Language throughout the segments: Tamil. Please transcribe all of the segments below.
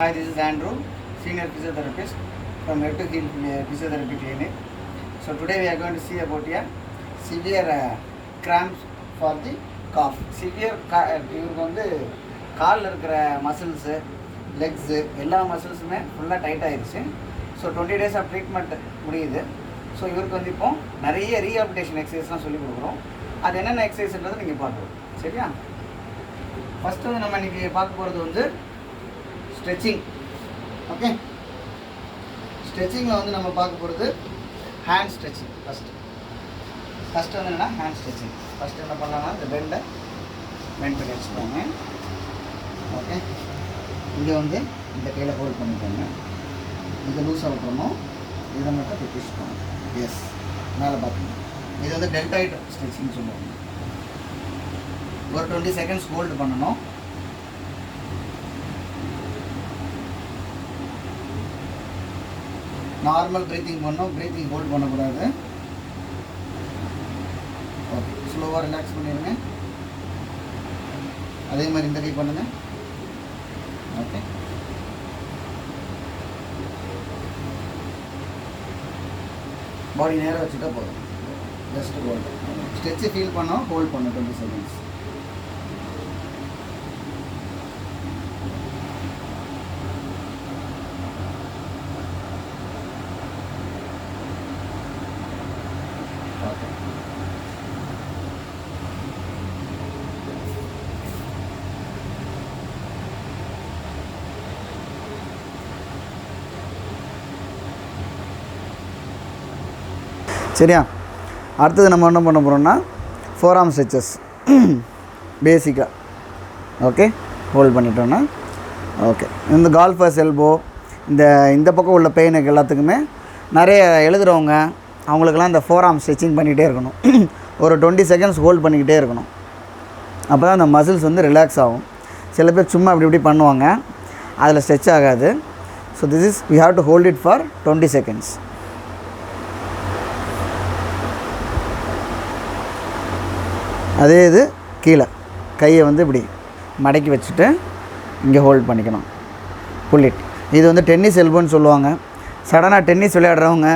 Hi, this is Andrew, Senior Physiotherapist from Head to Heel Physiotherapy Clinic. So today we are going to see about severe cramps for the calf. Severe இவருக்கு வந்து காலில் இருக்கிற மசில்ஸு லெக்ஸு எல்லா மசில்ஸுமே ஃபுல்லாக டைட் ஆகிடுச்சு. ஸோ 20 days ஆஃப் ட்ரீட்மெண்ட் முடியுது. ஸோ இவருக்கு வந்து இப்போ நிறைய ரீஹாபிலிட்டேஷன் எக்ஸசைஸ்லாம் சொல்லிக் கொடுக்குறோம். அது என்னென்ன எக்ஸசைஸ்ன்றதை நீங்கள் பார்க்கணும். சரியா? ஃபஸ்ட்டு வந்து நம்ம இன்றைக்கி பார்க்க போகிறது வந்து ஸ்ட்ரெச்சிங். ஓகே, ஸ்ட்ரெச்சிங்கில் வந்து நம்ம பார்க்க போகிறது ஹேண்ட் ஸ்ட்ரெச்சிங். ஃபஸ்ட்டு வந்து என்னென்னா ஹேண்ட் ஸ்ட்ரெச்சிங். ஃபஸ்ட்டு என்ன பண்ணலாம்னா இந்த பெண்டை பெண்ட் பண்ணி வச்சுக்கோங்க. ஓகே, இங்கே வந்து இந்த கையில் ஹோல்ட் பண்ணிக்கோங்க. இதை லூஸாக விட்டுறணும், இதை மட்டும் பிடிச்சிக்கோங்க. எஸ், மேலே பார்த்துக்கோங்க. இது வந்து டெல்டாய்ட் ஸ்ட்ரெச்சிங் சொல்லுவாங்க. ஒரு 20 seconds ஹோல்டு பண்ணணும். நார்மல் ப்ரீத்திங் பண்ணணும், ப்ரீத்திங் ஹோல்ட் பண்ணக்கூடாது. ஓகே, ஸ்லோவாக ரிலாக்ஸ் பண்ணிடுங்க. அதே மாதிரி இந்த கை பண்ணுங்க. ஓகே, பாடி நேராக வச்சுட்டா போதும். Just hold. ஸ்ட்ரெச்சு ஃபீல் பண்ணோம், ஹோல்ட் பண்ணணும் 20 seconds. சரியா? அடுத்தது நம்ம என்ன பண்ண போகிறோம்னா ஃபோர் ஆர்ம் ஸ்ட்ரெச்சஸ் பேசிக்காக. ஓகே, ஹோல்ட் பண்ணிட்டோன்னா ஓகே. இந்த கால்ஃபர்ஸ் எல்போ இந்த பக்கம் உள்ள பெயினுக்கு எல்லாத்துக்குமே நிறைய எழுதுகிறவங்க அவங்களுக்கெல்லாம் இந்த ஃபோர் ஆர்ம் ஸ்ட்ரெச்சிங் பண்ணிகிட்டே இருக்கணும். ஒரு 20 seconds ஹோல்ட் பண்ணிக்கிட்டே இருக்கணும். அப்போ தான் அந்த மசில்ஸ் வந்து ரிலாக்ஸ் ஆகும். சில பேர் சும்மா இப்படி பண்ணுவாங்க, அதில் ஸ்ட்ரெச் ஆகாது. So this is we have to hold it for 20 seconds. அதே இது கீழே கையை வந்து இப்படி மடக்கி வச்சுட்டு இங்கே ஹோல்ட் பண்ணிக்கணும். புல்லிட். இது வந்து டென்னிஸ் எல்போன்னு சொல்லுவாங்க. சடனாக டென்னிஸ் விளையாடுறவங்க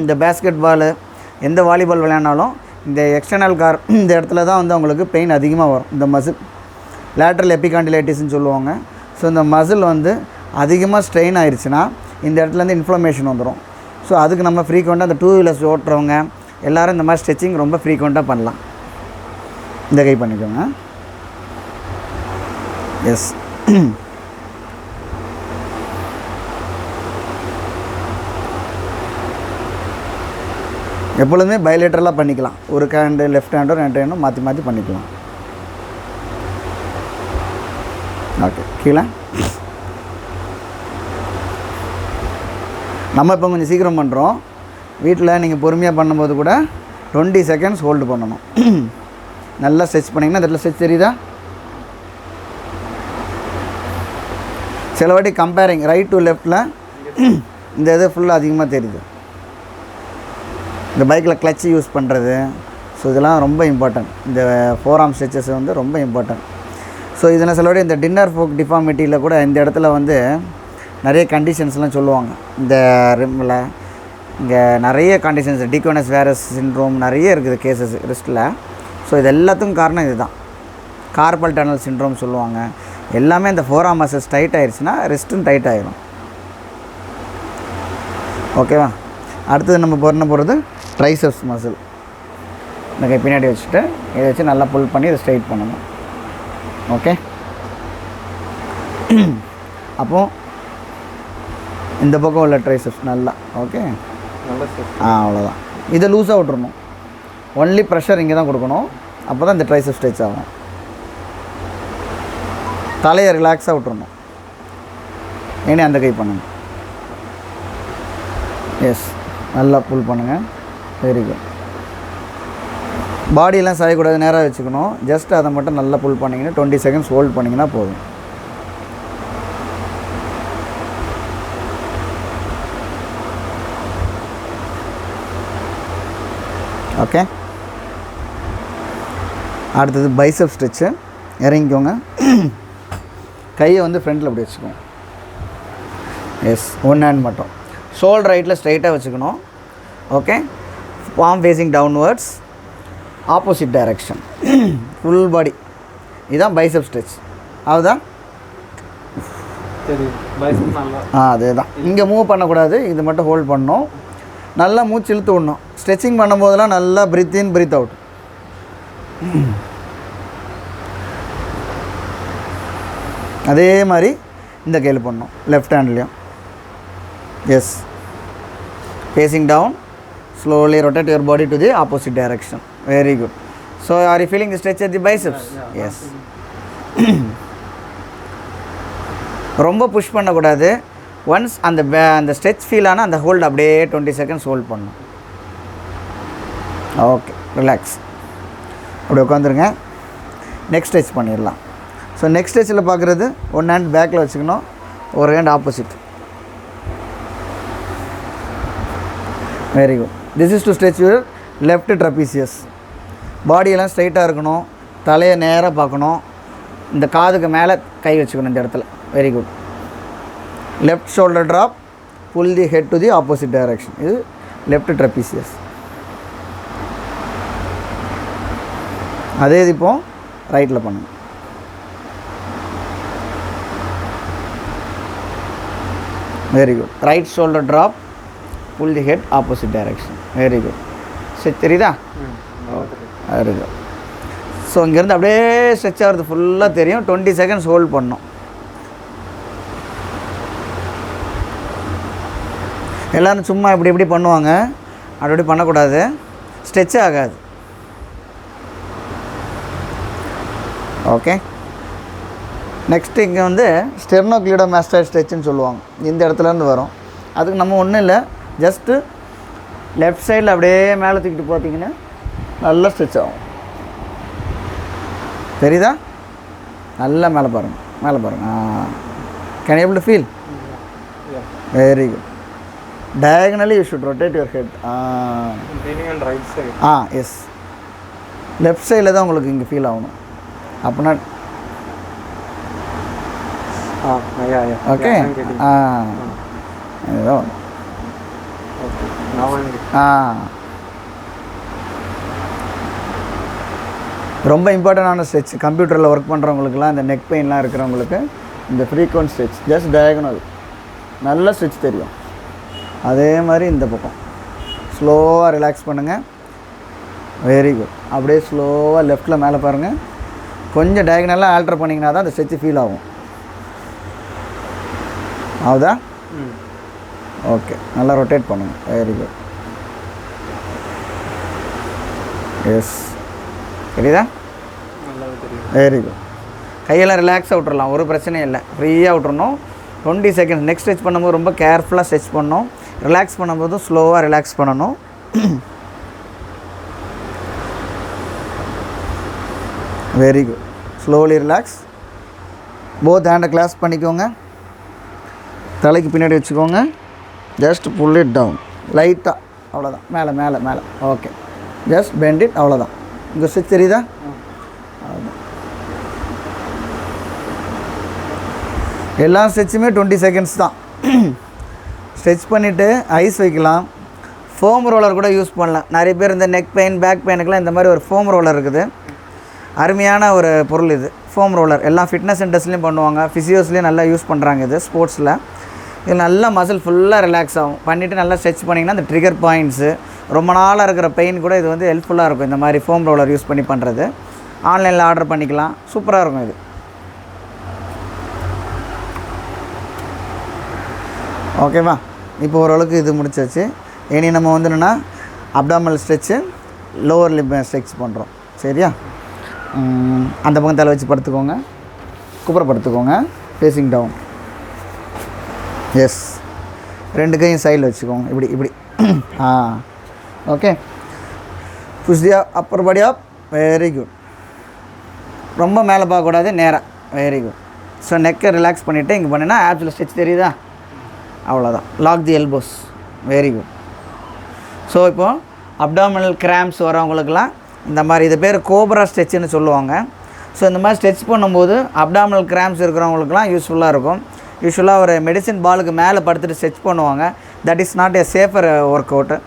இந்த பேஸ்கெட் பாலு எந்த வாலிபால் விளையாடினாலும் இந்த எக்ஸ்டர்னல் இந்த இடத்துல தான் வந்து அவங்களுக்கு பெயின் அதிகமாக வரும். இந்த மசில் லேட்ரல் எபிகாண்டிலைட்டிஸ்ன்னு சொல்லுவாங்க. ஸோ இந்த மசில் வந்து அதிகமாக ஸ்ட்ரெயின் ஆயிடுச்சுன்னா இந்த இடத்துலேருந்து இன்ஃப்ளமேஷன் வந்துடும். ஸோ அதுக்கு நம்ம ஃப்ரீக்வெண்ட்டாக அந்த 2 wheelers ஓட்டுறவங்க எல்லோரும் இந்த மாதிரி ஸ்ட்ரெச்சிங் ரொம்ப ஃப்ரீக்வெண்ட்டாக பண்ணலாம். இந்த கை பண்ணிக்கோங்க. எஸ், எப்பொழுதுமே பைலேட்டரலாக பண்ணிக்கலாம். ஒரு ஹேண்டு லெஃப்ட் ஹேண்டோ ரெண்டு ஹேண்டும் மாற்றி மாற்றி பண்ணிக்கலாம். ஓகே, கீழே நம்ம இப்போ கொஞ்சம் சீக்கிரம் பண்ணுறோம். வீட்டில் நீங்கள் பொறுமையாக பண்ணும்போது கூட 20 seconds ஹோல்டு பண்ணணும். நல்லா ஸ்ட்ரெச் பண்ணிங்கன்னா இந்த இடத்துல ஸ்ட்ரெச் தெரியுதா? சில வாட்டி கம்பேரிங் ரைட் டு லெஃப்டில் இந்த இது ஃபுல்லாக அதிகமாக தெரியுது. இந்த பைக்கில் கிளட்ச் யூஸ் பண்ணுறது, ஸோ இதெல்லாம் ரொம்ப இம்பார்ட்டன்ட். இந்த ஃபோர் ஆர்ம் ஸ்ட்ரெச்சஸ் வந்து ரொம்ப இம்பார்ட்டன்ட். ஸோ இதில் சில வாட்டி இந்த டின்னர் ஃபோக் டிஃபார்மிட்டியில் கூட இந்த இடத்துல வந்து நிறைய கண்டிஷன்ஸ்லாம் சொல்லுவாங்க. இந்த ரிம்மில் இங்கே நிறைய கண்டிஷன்ஸ், டிகோனஸ் வேரஸ் சிண்ட்ரோம் நிறைய இருக்குது கேசஸ் ரிஸ்ட்டில். ஸோ இது எல்லாத்துக்கும் காரணம் இது தான். கார்பல் டனல் சிண்ட்ரோம் சொல்லுவாங்க. எல்லாமே இந்த ஃபோர் ஆர்ம் மசில்ஸ் டைட் ஆகிடுச்சுன்னா ரிஸ்ட்டும் டைட் ஆகிடும். ஓகேவா? அடுத்தது நம்ம பண்ண போகிறது ட்ரைசெப்ஸ் மசில். இந்த கை பின்னாடி வச்சுட்டு இதை வச்சு நல்லா புல் பண்ணி இதை ஸ்ட்ரைட் பண்ணணும். ஓகே, அப்போது இந்த பக்கம் உள்ள ட்ரைசெப்ஸ் நல்லா ஓகே அவ்வளோதான். இதை லூஸாக விட்டுறணும். ஒன்லி ப்ரெஷர் இங்கே தான் கொடுக்கணும். அப்போ தான் இந்த ட்ரைசெப்ஸ் ஸ்ட்ரெச் ஆகும். தலையை ரிலாக்ஸாக விட்டுறணும். ஏன்னே அந்த கை பண்ணுங்க. எஸ், நல்லா புல் பண்ணுங்கள். Very good. பாடியெல்லாம் சாயக்கூடாது, நேராக வச்சுக்கணும். ஜஸ்ட் அதை மட்டும் நல்லா புல் பண்ணிங்கன்னா 20 seconds ஹோல்ட் பண்ணிங்கன்னா போதும். ஓகே, அடுத்தது பைசெப் ஸ்ட்ரெச்சு. இறங்கிக்கோங்க. கையை வந்து ஃப்ரண்ட்டில் அப்படி வச்சுக்கோங்க. எஸ் ஒன் ஹேண்ட் மட்டும். ஷோல்டர் ரைட்டில் ஸ்ட்ரைட்டாக வச்சுக்கணும். Okay, palm facing downwards, opposite direction, full body. இதுதான் பைசப் ஸ்ட்ரெச். அதுதான் அதே தான். இங்கே மூவ் பண்ணக்கூடாது, இது மட்டும் ஹோல்ட் பண்ணணும். நல்லா மூச்சு இழுத்து விடணும். ஸ்ட்ரெச்சிங் பண்ணும்போதெல்லாம் நல்லா பிரீத் இன் பிரீத் அவுட். அதே மாதிரி இந்த கையில் பண்ணணும், லெஃப்ட் ஹேண்ட்லேயும். Yes, facing down, slowly rotate your body to the opposite direction. Very good. So are you feeling the stretch at the biceps? Yes. ரொம்ப புஷ் பண்ணக்கூடாது. ஒன்ஸ் அந்த ஸ்ட்ரெச் ஃபீல் ஆனால் அந்த ஹோல்டு அப்படியே 20 செகண்ட்ஸ் ஹோல்ட் பண்ணணும். Okay, relax. அப்படி உட்காந்துருங்க. நெக்ஸ்ட் ஸ்ட்ரெச் பண்ணிடலாம். ஸோ நெக்ஸ்ட் ஸ்ட்ரெச்சில் பார்க்குறது ஒன் ஹேண்ட் பேக்கில் வச்சுக்கணும், ஒரு hand opposite. Very good. This is to stretch your left trapezius. பாடியெல்லாம் ஸ்ட்ரைட்டாக இருக்கணும், தலையை நேராக பார்க்கணும், இந்த காதுக்கு மேலே கை வச்சுக்கணும் இந்த இடத்துல. Very good. Left shoulder drop, pull the head to the opposite direction. இது லெஃப்ட் ட்ரபீசியஸ். அதே இது இப்போ ரைட்டில் பண்ணுங்க. Very good. Right shoulder drop, pull the head opposite direction. Very good. Stretch தெரியுதா? Very good. ஸோ இங்கேருந்து அப்படியே ஸ்ட்ரெச் ஆகிறது ஃபுல்லாக தெரியும். 20 செகண்ட்ஸ் ஹோல்ட் பண்ணணும். எல்லோரும் சும்மா இப்படி இப்படி பண்ணுவாங்க, அப்படி பண்ணக்கூடாது, ஸ்ட்ரெச் ஆகாது. ஓகே, நெக்ஸ்ட்டு இங்கே வந்து ஸ்டெர்னோக்ளியோடோமாஸ்டாய்டு ஸ்ட்ரெச்சுன்னு சொல்லுவாங்க. இந்த இடத்துலேருந்து வரும். அதுக்கு நம்ம ஒன்றும் இல்லை, ஜஸ்ட்டு லெஃப்ட் சைடில் அப்படியே மேலே தூக்கிட்டு பார்த்தீங்கன்னா நல்லா ஸ்ட்ரெச் ஆகும். தெரியுதா? நல்லா மேலே பாருங்கள், மேலே பாருங்கள். Can able to feel? Very good. Diagonally you should rotate your head. Yes, left சைடில் தான் உங்களுக்கு இங்கே ஃபீல் ஆகணும். அப்படின்னா ஓகே. இதுதான் ரொம்ப இம்பார்ட்டண்டான ஸ்ட்ரெச். கம்ப்யூட்டரில் ஒர்க் பண்ணுறவங்களுக்குலாம், இந்த நெக் பெயின்லாம் இருக்கிறவங்களுக்கு இந்த ஃப்ரீக்வென்ட் ஸ்ட்ரெச், ஜஸ்ட் டயகனல், நல்ல ஸ்ட்ரெச் தெரியும். அதே மாதிரி இந்த பக்கம் ஸ்லோவாக ரிலாக்ஸ் பண்ணுங்கள். Very good. அப்படியே ஸ்லோவாக லெஃப்ட்டில் மேலே பாருங்கள். கொஞ்சம் டயகனலாக ஆல்டர் பண்ணிங்கன்னா தான் அந்த ஸ்ட்ரெச் ஃபீல் ஆகும். ஆகுதா? ஓகே, நல்லா ரொட்டேட் பண்ணுங்கள். Very good. எஸ், தெரியுதா? Very good. கையெல்லாம் ரிலாக்ஸாக விட்டுறலாம், ஒரு பிரச்சனையும் இல்லை, ஃப்ரீயாக விட்டுறணும். 20 செகண்ட்ஸ். நெக்ஸ்ட் ஸ்ட்ரெச் பண்ணும்போது ரொம்ப கேர்ஃபுல்லாக ஸ்ட்ரெச் பண்ணணும். ரிலாக்ஸ் பண்ணும்போதும் ஸ்லோவாக ரிலாக்ஸ் பண்ணணும். Very good. Slowly relax. Both ஹேண்டை கிளாஸ் பண்ணிக்கோங்க, தலைக்கு பின்னாடி வச்சுக்கோங்க. ஜஸ்ட் புல் இட் டவுன் லைட்டாக, அவ்வளோதான். மேலே மேலே மேலே. ஓகே, ஜஸ்ட் பெண்ட் இட், அவ்வளோதான். இங்கே ஸ்ட்ரெச் தெரியுதா? எல்லா ஸ்ட்ரெச்சுமே 20 செகண்ட்ஸ் தான். ஸ்ட்ரெச் பண்ணிவிட்டு ஐஸ் வைக்கலாம். ஃபோம் ரோலர் கூட யூஸ் பண்ணலாம். நிறைய பேர் இந்த நெக் பெயின், பேக் பெயினுக்கெலாம் இந்த மாதிரி ஒரு ஃபோம் ரோலர் இருக்குது. அருமையான ஒரு பொருள் இது, ஃபோம் ரோலர். எல்லாம் ஃபிட்னஸ் சென்டர்ஸ்லேயும் பண்ணுவாங்க, ஃபிசியோஸ்லேயும் நல்லா யூஸ் பண்ணுறாங்க இது ஸ்போர்ட்ஸில். இது நல்லா மசில் ஃபுல்லாக ரிலாக்ஸ் ஆகும். பண்ணிவிட்டு நல்லா ஸ்ட்ரெச் பண்ணிங்கன்னா அந்த ட்ரிகர் பாயிண்ட்ஸு, ரொம்ப நாளாக இருக்கிற பெயின் கூட இது வந்து ஹெல்ப்ஃபுல்லாக இருக்கும். இந்த மாதிரி ஃபோம் ரோலர் யூஸ் பண்ணி பண்ணுறது. ஆன்லைனில் ஆர்டர் பண்ணிக்கலாம், சூப்பராக இருக்கும் இது. ஓகேவா? இப்போ ஓரளவுக்கு இது முடிச்சாச்சு. இனி நம்ம வந்து என்னென்னா abdominal stretch, lower lip stretch பண்ணுறோம். சரியா? அந்த பக்கம் தலை வச்சு படுத்துக்கோங்க, குப்புறப்படுத்துக்கோங்க, ஃபேஸிங் டவுன். எஸ், ரெண்டு கையும் சைடில் வச்சுக்கோங்க, இப்படி இப்படி. Okay, push the upper body up. Very good. ரொம்ப மேலே பார்க்கக்கூடாது, நேராக. Very good. ஸோ நெக்கை ரிலாக்ஸ் பண்ணிவிட்டு இங்கே பண்ணினா ஆப்ஸில் ஸ்ட்ரெச் தெரியுதா? அவ்வளோதான். Lock the elbows. Very good. So இப்போது அப்டாமினல் கிராம்ப்ஸ் வரவங்களுக்கெல்லாம் இந்த மாதிரி, இது பேர் கோப்ரா ஸ்ட்ரெச்சுன்னு சொல்லுவாங்க. ஸோ இந்த மாதிரி ஸ்ட்ரெச் பண்ணும்போது அப்டாமினல் கிராம்ப்ஸ் இருக்கிறவங்களுக்குலாம் யூஸ்ஃபுல்லாக இருக்கும். யூஸ்வலாக ஒரு மெடிசின் பாலுக்கு மேலே படுத்துட்டு ஸ்ட்ரெச் பண்ணுவாங்க. That is not a safer work out.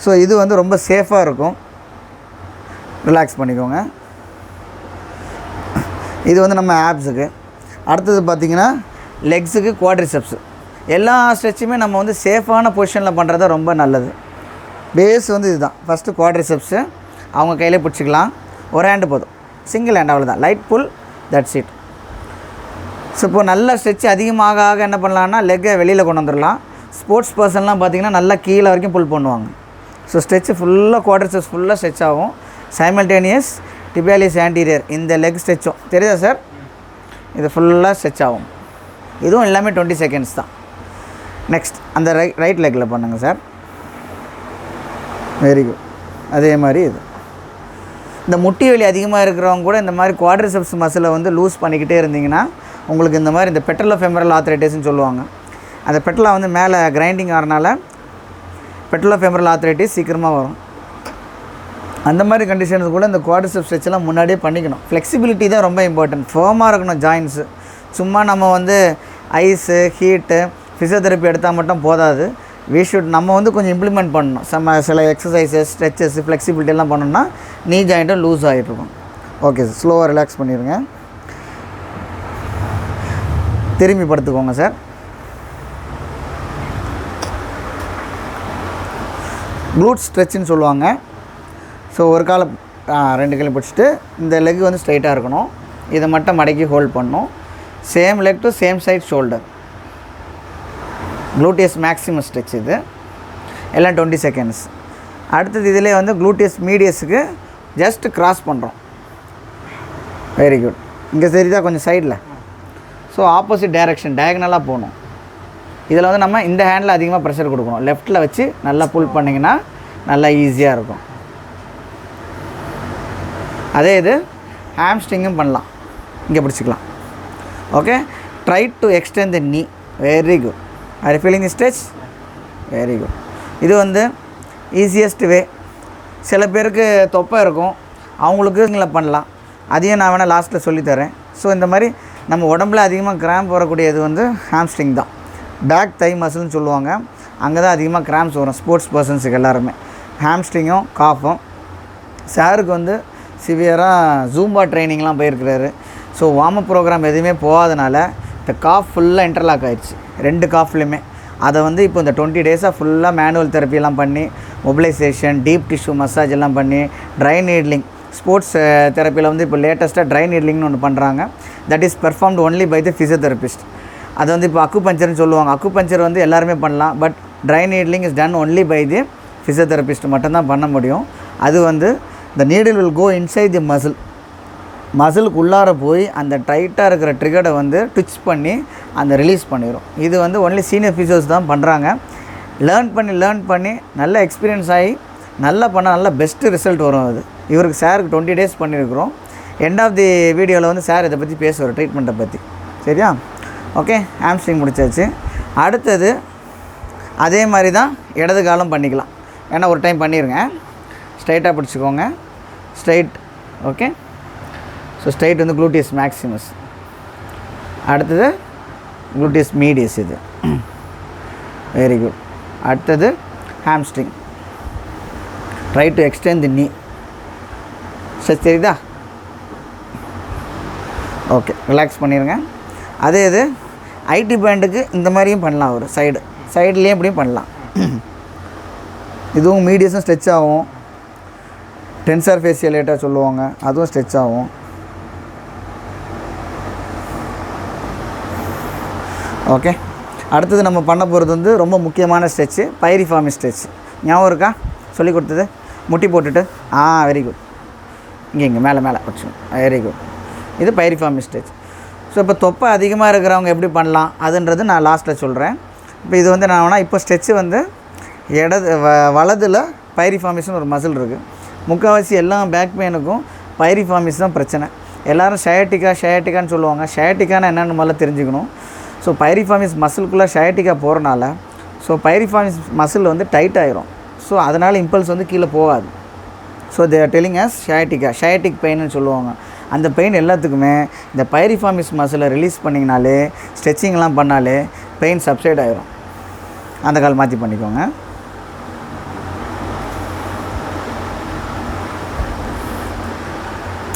So இது வந்து ரொம்ப சேஃபாக இருக்கும். ரிலாக்ஸ் பண்ணிக்கோங்க. இது வந்து நம்ம ஆப்ஸுக்கு. அடுத்தது பார்த்திங்கன்னா லெக்ஸுக்கு குவாட்ரிசெப்ஸு. எல்லா ஸ்ட்ரெச்சுமே நம்ம வந்து சேஃபான பொசிஷனில் பண்ணுறது ரொம்ப நல்லது. பேஸ் வந்து இதுதான். ஃபஸ்ட்டு குவாட்ரிசெப்ஸு அவங்க கையிலே பிடிச்சிக்கலாம். ஒரு ஹேண்டு போதும், சிங்கிள் ஹேண்ட், அவ்வளோதான். Light pull, that's it. So இப்போ நல்ல ஸ்ட்ரெச் அதிகமாக ஆக என்ன பண்ணலான்னா லெக்கை வெளியில் கொண்டு வந்துடலாம். ஸ்போர்ட்ஸ் பர்சன்லாம் பார்த்திங்கன்னா நல்லா கீழே வரைக்கும் புல் பண்ணுவாங்க. ஸோ ஸ்ட்ரெச்சு ஃபுல்லாக குவாட்ரிசெப்ஸ் ஃபுல்லாக ஸ்ட்ரெச் ஆகும். சைமல்டேனியஸ் டிபியாலிஸ் ஆன்டீரியர் இந்த லெக் ஸ்ட்ரெச்சும் தெரியுதா சார்? இது ஃபுல்லாக ஸ்ட்ரெச் ஆகும். இதுவும் எல்லாமே 20 செகண்ட்ஸ் தான். நெக்ஸ்ட் அந்த ரைட் லெக்கில் பண்ணுங்கள் சார். Very good. அதே மாதிரி இது இந்த முட்டி வலி அதிகமாக இருக்கிறவங்க கூட இந்த மாதிரி குவாட்ரிசெப்ஸ் மசிலை வந்து லூஸ் பண்ணிக்கிட்டே இருந்தீங்கன்னா உங்களுக்கு இந்த மாதிரி இந்த பெட்டலோஃபெமரல் ஆர்த்ரைட்டிஸ்னு சொல்லுவாங்க. அந்த பெட்டலா வந்து மேலே கிரைண்டிங் ஆகிறனால பெட்டலோஃபெமரல் ஆர்த்ரைட்டிஸ் சீக்கிரமாக வரும். அந்த மாதிரி கண்டிஷன்ஸ் கூட இந்த குவாட்ரிசெப்ஸ் ஸ்ட்ரெச்செல்லாம் முன்னாடியே பண்ணிக்கணும். ஃப்ளெக்சிபிலிட்டி தான் ரொம்ப இம்பார்ட்டன்ட். ஃபேமாக இருக்கணும் ஜாயின்ஸு. சும்மா நம்ம வந்து ஐஸு ஹீட்டு ஃபிசியோதெரப்பி எடுத்தால் மட்டும் போதாது. நம்ம வந்து கொஞ்சம் இம்ப்ளிமெண்ட் பண்ணணும். சில எக்ஸசைசஸ் ஸ்ட்ரெச்சஸ் ஃப்ளெக்சிபிலிட்டி எல்லாம் பண்ணோம்னா நீ ஜாயிண்ட்டும் லூஸ் ஆகிட்ருக்கும். ஓகே சார், ஸ்லோவாக ரிலாக்ஸ் பண்ணிடுங்க. திரும்பி படுத்துக்கோங்க சார். க்ளூட் ஸ்ட்ரெச்சுன்னு சொல்லுவாங்க. ஸோ ஒரு காலை 2 கையில் பிடிச்சிட்டு இந்த லெக் வந்து ஸ்ட்ரைட்டாக இருக்கணும். இதை மட்டும் மடக்கி ஹோல்ட் பண்ணணும். Same leg to same side shoulder. Gluteus maximus stretch இது. எல்லாம் 20 செகண்ட்ஸ். அடுத்தது இதிலே வந்து க்ளூட்டியஸ் மீடியஸுக்கு ஜஸ்ட் கிராஸ் பண்ணுறோம். Very good. இங்கே சரிதான் கொஞ்சம் சைடில். ஸோ ஆப்போசிட் டைரெக்ஷன் டயகனலாக போகணும். இதில் வந்து நம்ம இந்த ஹேண்டில் அதிகமாக ப்ரெஷர் கொடுக்கணும். லெஃப்ட்டில் வச்சு நல்லா புல் பண்ணிங்கன்னா நல்லா ஈஸியாக இருக்கும். அதே இது ஹாம்ஸ்ட்ரிங்கும் பண்ணலாம். இங்கே பிடிச்சிக்கலாம். ஓகே. ட்ரை டு எக்ஸ்டெண்ட் தி நீ. Very good. Are you feeling the stretch? Very good. இது வந்து ஈஸியஸ்ட் வே. சில பேருக்கு தொப்பை இருக்கும், அவங்களுக்கு இங்கே பண்ணலாம். அதையும் நான் வேணால் லாஸ்ட்டில் சொல்லித்தரேன். ஸோ இந்த மாதிரி நம்ம உடம்புல அதிகமாக கிராம்ப் வரக்கூடியது வந்து ஹாம்ஸ்ட்ரிங் தான். பேக் தை மசில்னு சொல்லுவாங்க. அங்கே தான் அதிகமாக கிராம்ப்ஸ் வரும் ஸ்போர்ட்ஸ் பர்சன்ஸுக்கு எல்லாருமே. ஹாம்ஸ்ட்ரிங்கும் காஃபும். சாருக்கு வந்து சிவியராக ஜூம்பா ட்ரைனிங்லாம் போயிருக்கிறாரு. ஸோ வார்ம் ப்ரோக்ராம் எதுவுமே போகாதனால இந்த காஃப் ஃபுல்லாக இன்டர்லாக் ஆகிடுச்சு 2 காஃப்லையுமே. அதை வந்து இப்போ இந்த 20 டேஸாக ஃபுல்லாக மேனுவல் தெரப்பியெல்லாம் பண்ணி மொபிலைசேஷன் டீப் டிஷ்யூ மசாஜ் எல்லாம் பண்ணி ட்ரை நீட்லிங் ஸ்போர்ட்ஸ் தெரப்பியில் வந்து இப்போ லேட்டஸ்ட்டாக ட்ரை நீட்லிங்னு ஒன்று பண்ணுறாங்க. That is performed only by the physiotherapist. அது வந்து இப்போ அக்குபஞ்சர்னு சொல்லுவாங்க. அக்குபஞ்சர் வந்து எல்லாருமே பண்ணலாம். But dry needling is done only by the physiotherapist மட்டும்தான் பண்ண முடியும். அது வந்து the needle will go inside the muscle. மசிலுக்கு உள்ளார போய் அந்த டைட்டாக இருக்கிற ட்ரிகரை வந்து ட்விச் பண்ணி அந்த ரிலீஸ் பண்ணிடும். இது வந்து ஒன்லி சீனியர் ஃபிசியோஸ் தான் பண்ணுறாங்க. லேர்ன் பண்ணி நல்ல எக்ஸ்பீரியன்ஸ் ஆகி நல்லா பண்ணால் நல்ல பெஸ்ட்டு ரிசல்ட் வரும். அது இவருக்கு சாருக்கு 20 டேஸ் பண்ணியிருக்கிறோம். எண்ட் ஆஃப் தி வீடியோவில் வந்து சார் இதை பற்றி பேசுவார், ட்ரீட்மெண்ட்டை பற்றி. சரியா? ஓகே. ஹாம்ஸ்ட்ரிங் முடிச்சாச்சு. அடுத்தது அதே மாதிரி தான் இடது காலம் பண்ணிக்கலாம். ஏன்னா ஒரு டைம் பண்ணிடுங்க. ஸ்ட்ரைட்டாக பிடிச்சிக்கோங்க. ஸ்ட்ரைட். ஓகே. ஸோ ஸ்ட்ரைட் வந்து க்ளூட்டியஸ் மேக்ஸிமஸ். அடுத்தது க்ளூட்டியஸ் மீடியஸ். இது வெரி குட். அடுத்தது ஹாம்ஸ்ட்ரிங். ட்ரை டு எக்ஸ்டெண்ட் தி நீ. ஸ்ட்ரெச் தெரியுதா? ஓகே. ரிலாக்ஸ் பண்ணிடுங்க. அதே இது ஐடி பேண்டுக்கு இந்த மாதிரியும் பண்ணலாம். ஒரு சைடுலேயும் இப்படியும் பண்ணலாம். இதுவும் மீடியஸும் ஸ்ட்ரெச் ஆகும். டென்சர் ஃபேசியலேட்டாக சொல்லுவாங்க, அதுவும் ஸ்ட்ரெச் ஆகும். ஓகே. அடுத்தது நம்ம பண்ண போகிறது வந்து ரொம்ப முக்கியமான ஸ்ட்ரெச்சு, பைரிஃபார்மி ஸ்ட்ரெச். ஞாபகம் இருக்கா சொல்லி கொடுத்தது? முட்டி போட்டுட்டு வெரி குட். இங்கே மேலே வச்சுக்கோங்க. Very good. இது பைரிஃபார்மி ஸ்ட்ரெச். ஸோ இப்போ தொப்பை அதிகமாக இருக்கிறவங்க எப்படி பண்ணலாம் அதுன்றது நான் லாஸ்ட்டில் சொல்கிறேன். இப்போ இது வந்து நான் வேணால் இப்போ ஸ்ட்ரெச்சு வந்து வலதில் பைரிஃபார்மிஸ்னு ஒரு மசில் இருக்குது. முக்கால்வாசி எல்லா பேக் பெயினுக்கும் பைரிஃபார்மிஸ் தான் பிரச்சனை. எல்லோரும் ஷயாட்டிக்கான்னு சொல்லுவாங்க. ஷயாட்டிக்கானா என்னென்னு முதல்ல தெரிஞ்சுக்கணும். ஸோ பைரிஃபார்மிஸ் மசிலுக்குள்ளே ஷயாட்டிக்கா போகிறனால ஸோ பைரிஃபார்மிஸ் மசில் வந்து டைட் ஆகிரும். ஸோ அதனால் இம்பல்ஸ் வந்து கீழே போகாது. So they are telling us sciatic பெயின்னு சொல்லுவாங்க. அந்த பெயின் எல்லாத்துக்குமே இந்த பைரிஃபார்மிஸ் மசிலை ரிலீஸ் பண்ணிங்கனாலே, ஸ்ட்ரெச்சிங்லாம் பண்ணாலே பெயின் சப்சைட் ஆயிரும். அந்த கால் மாற்றி பண்ணிக்கோங்க.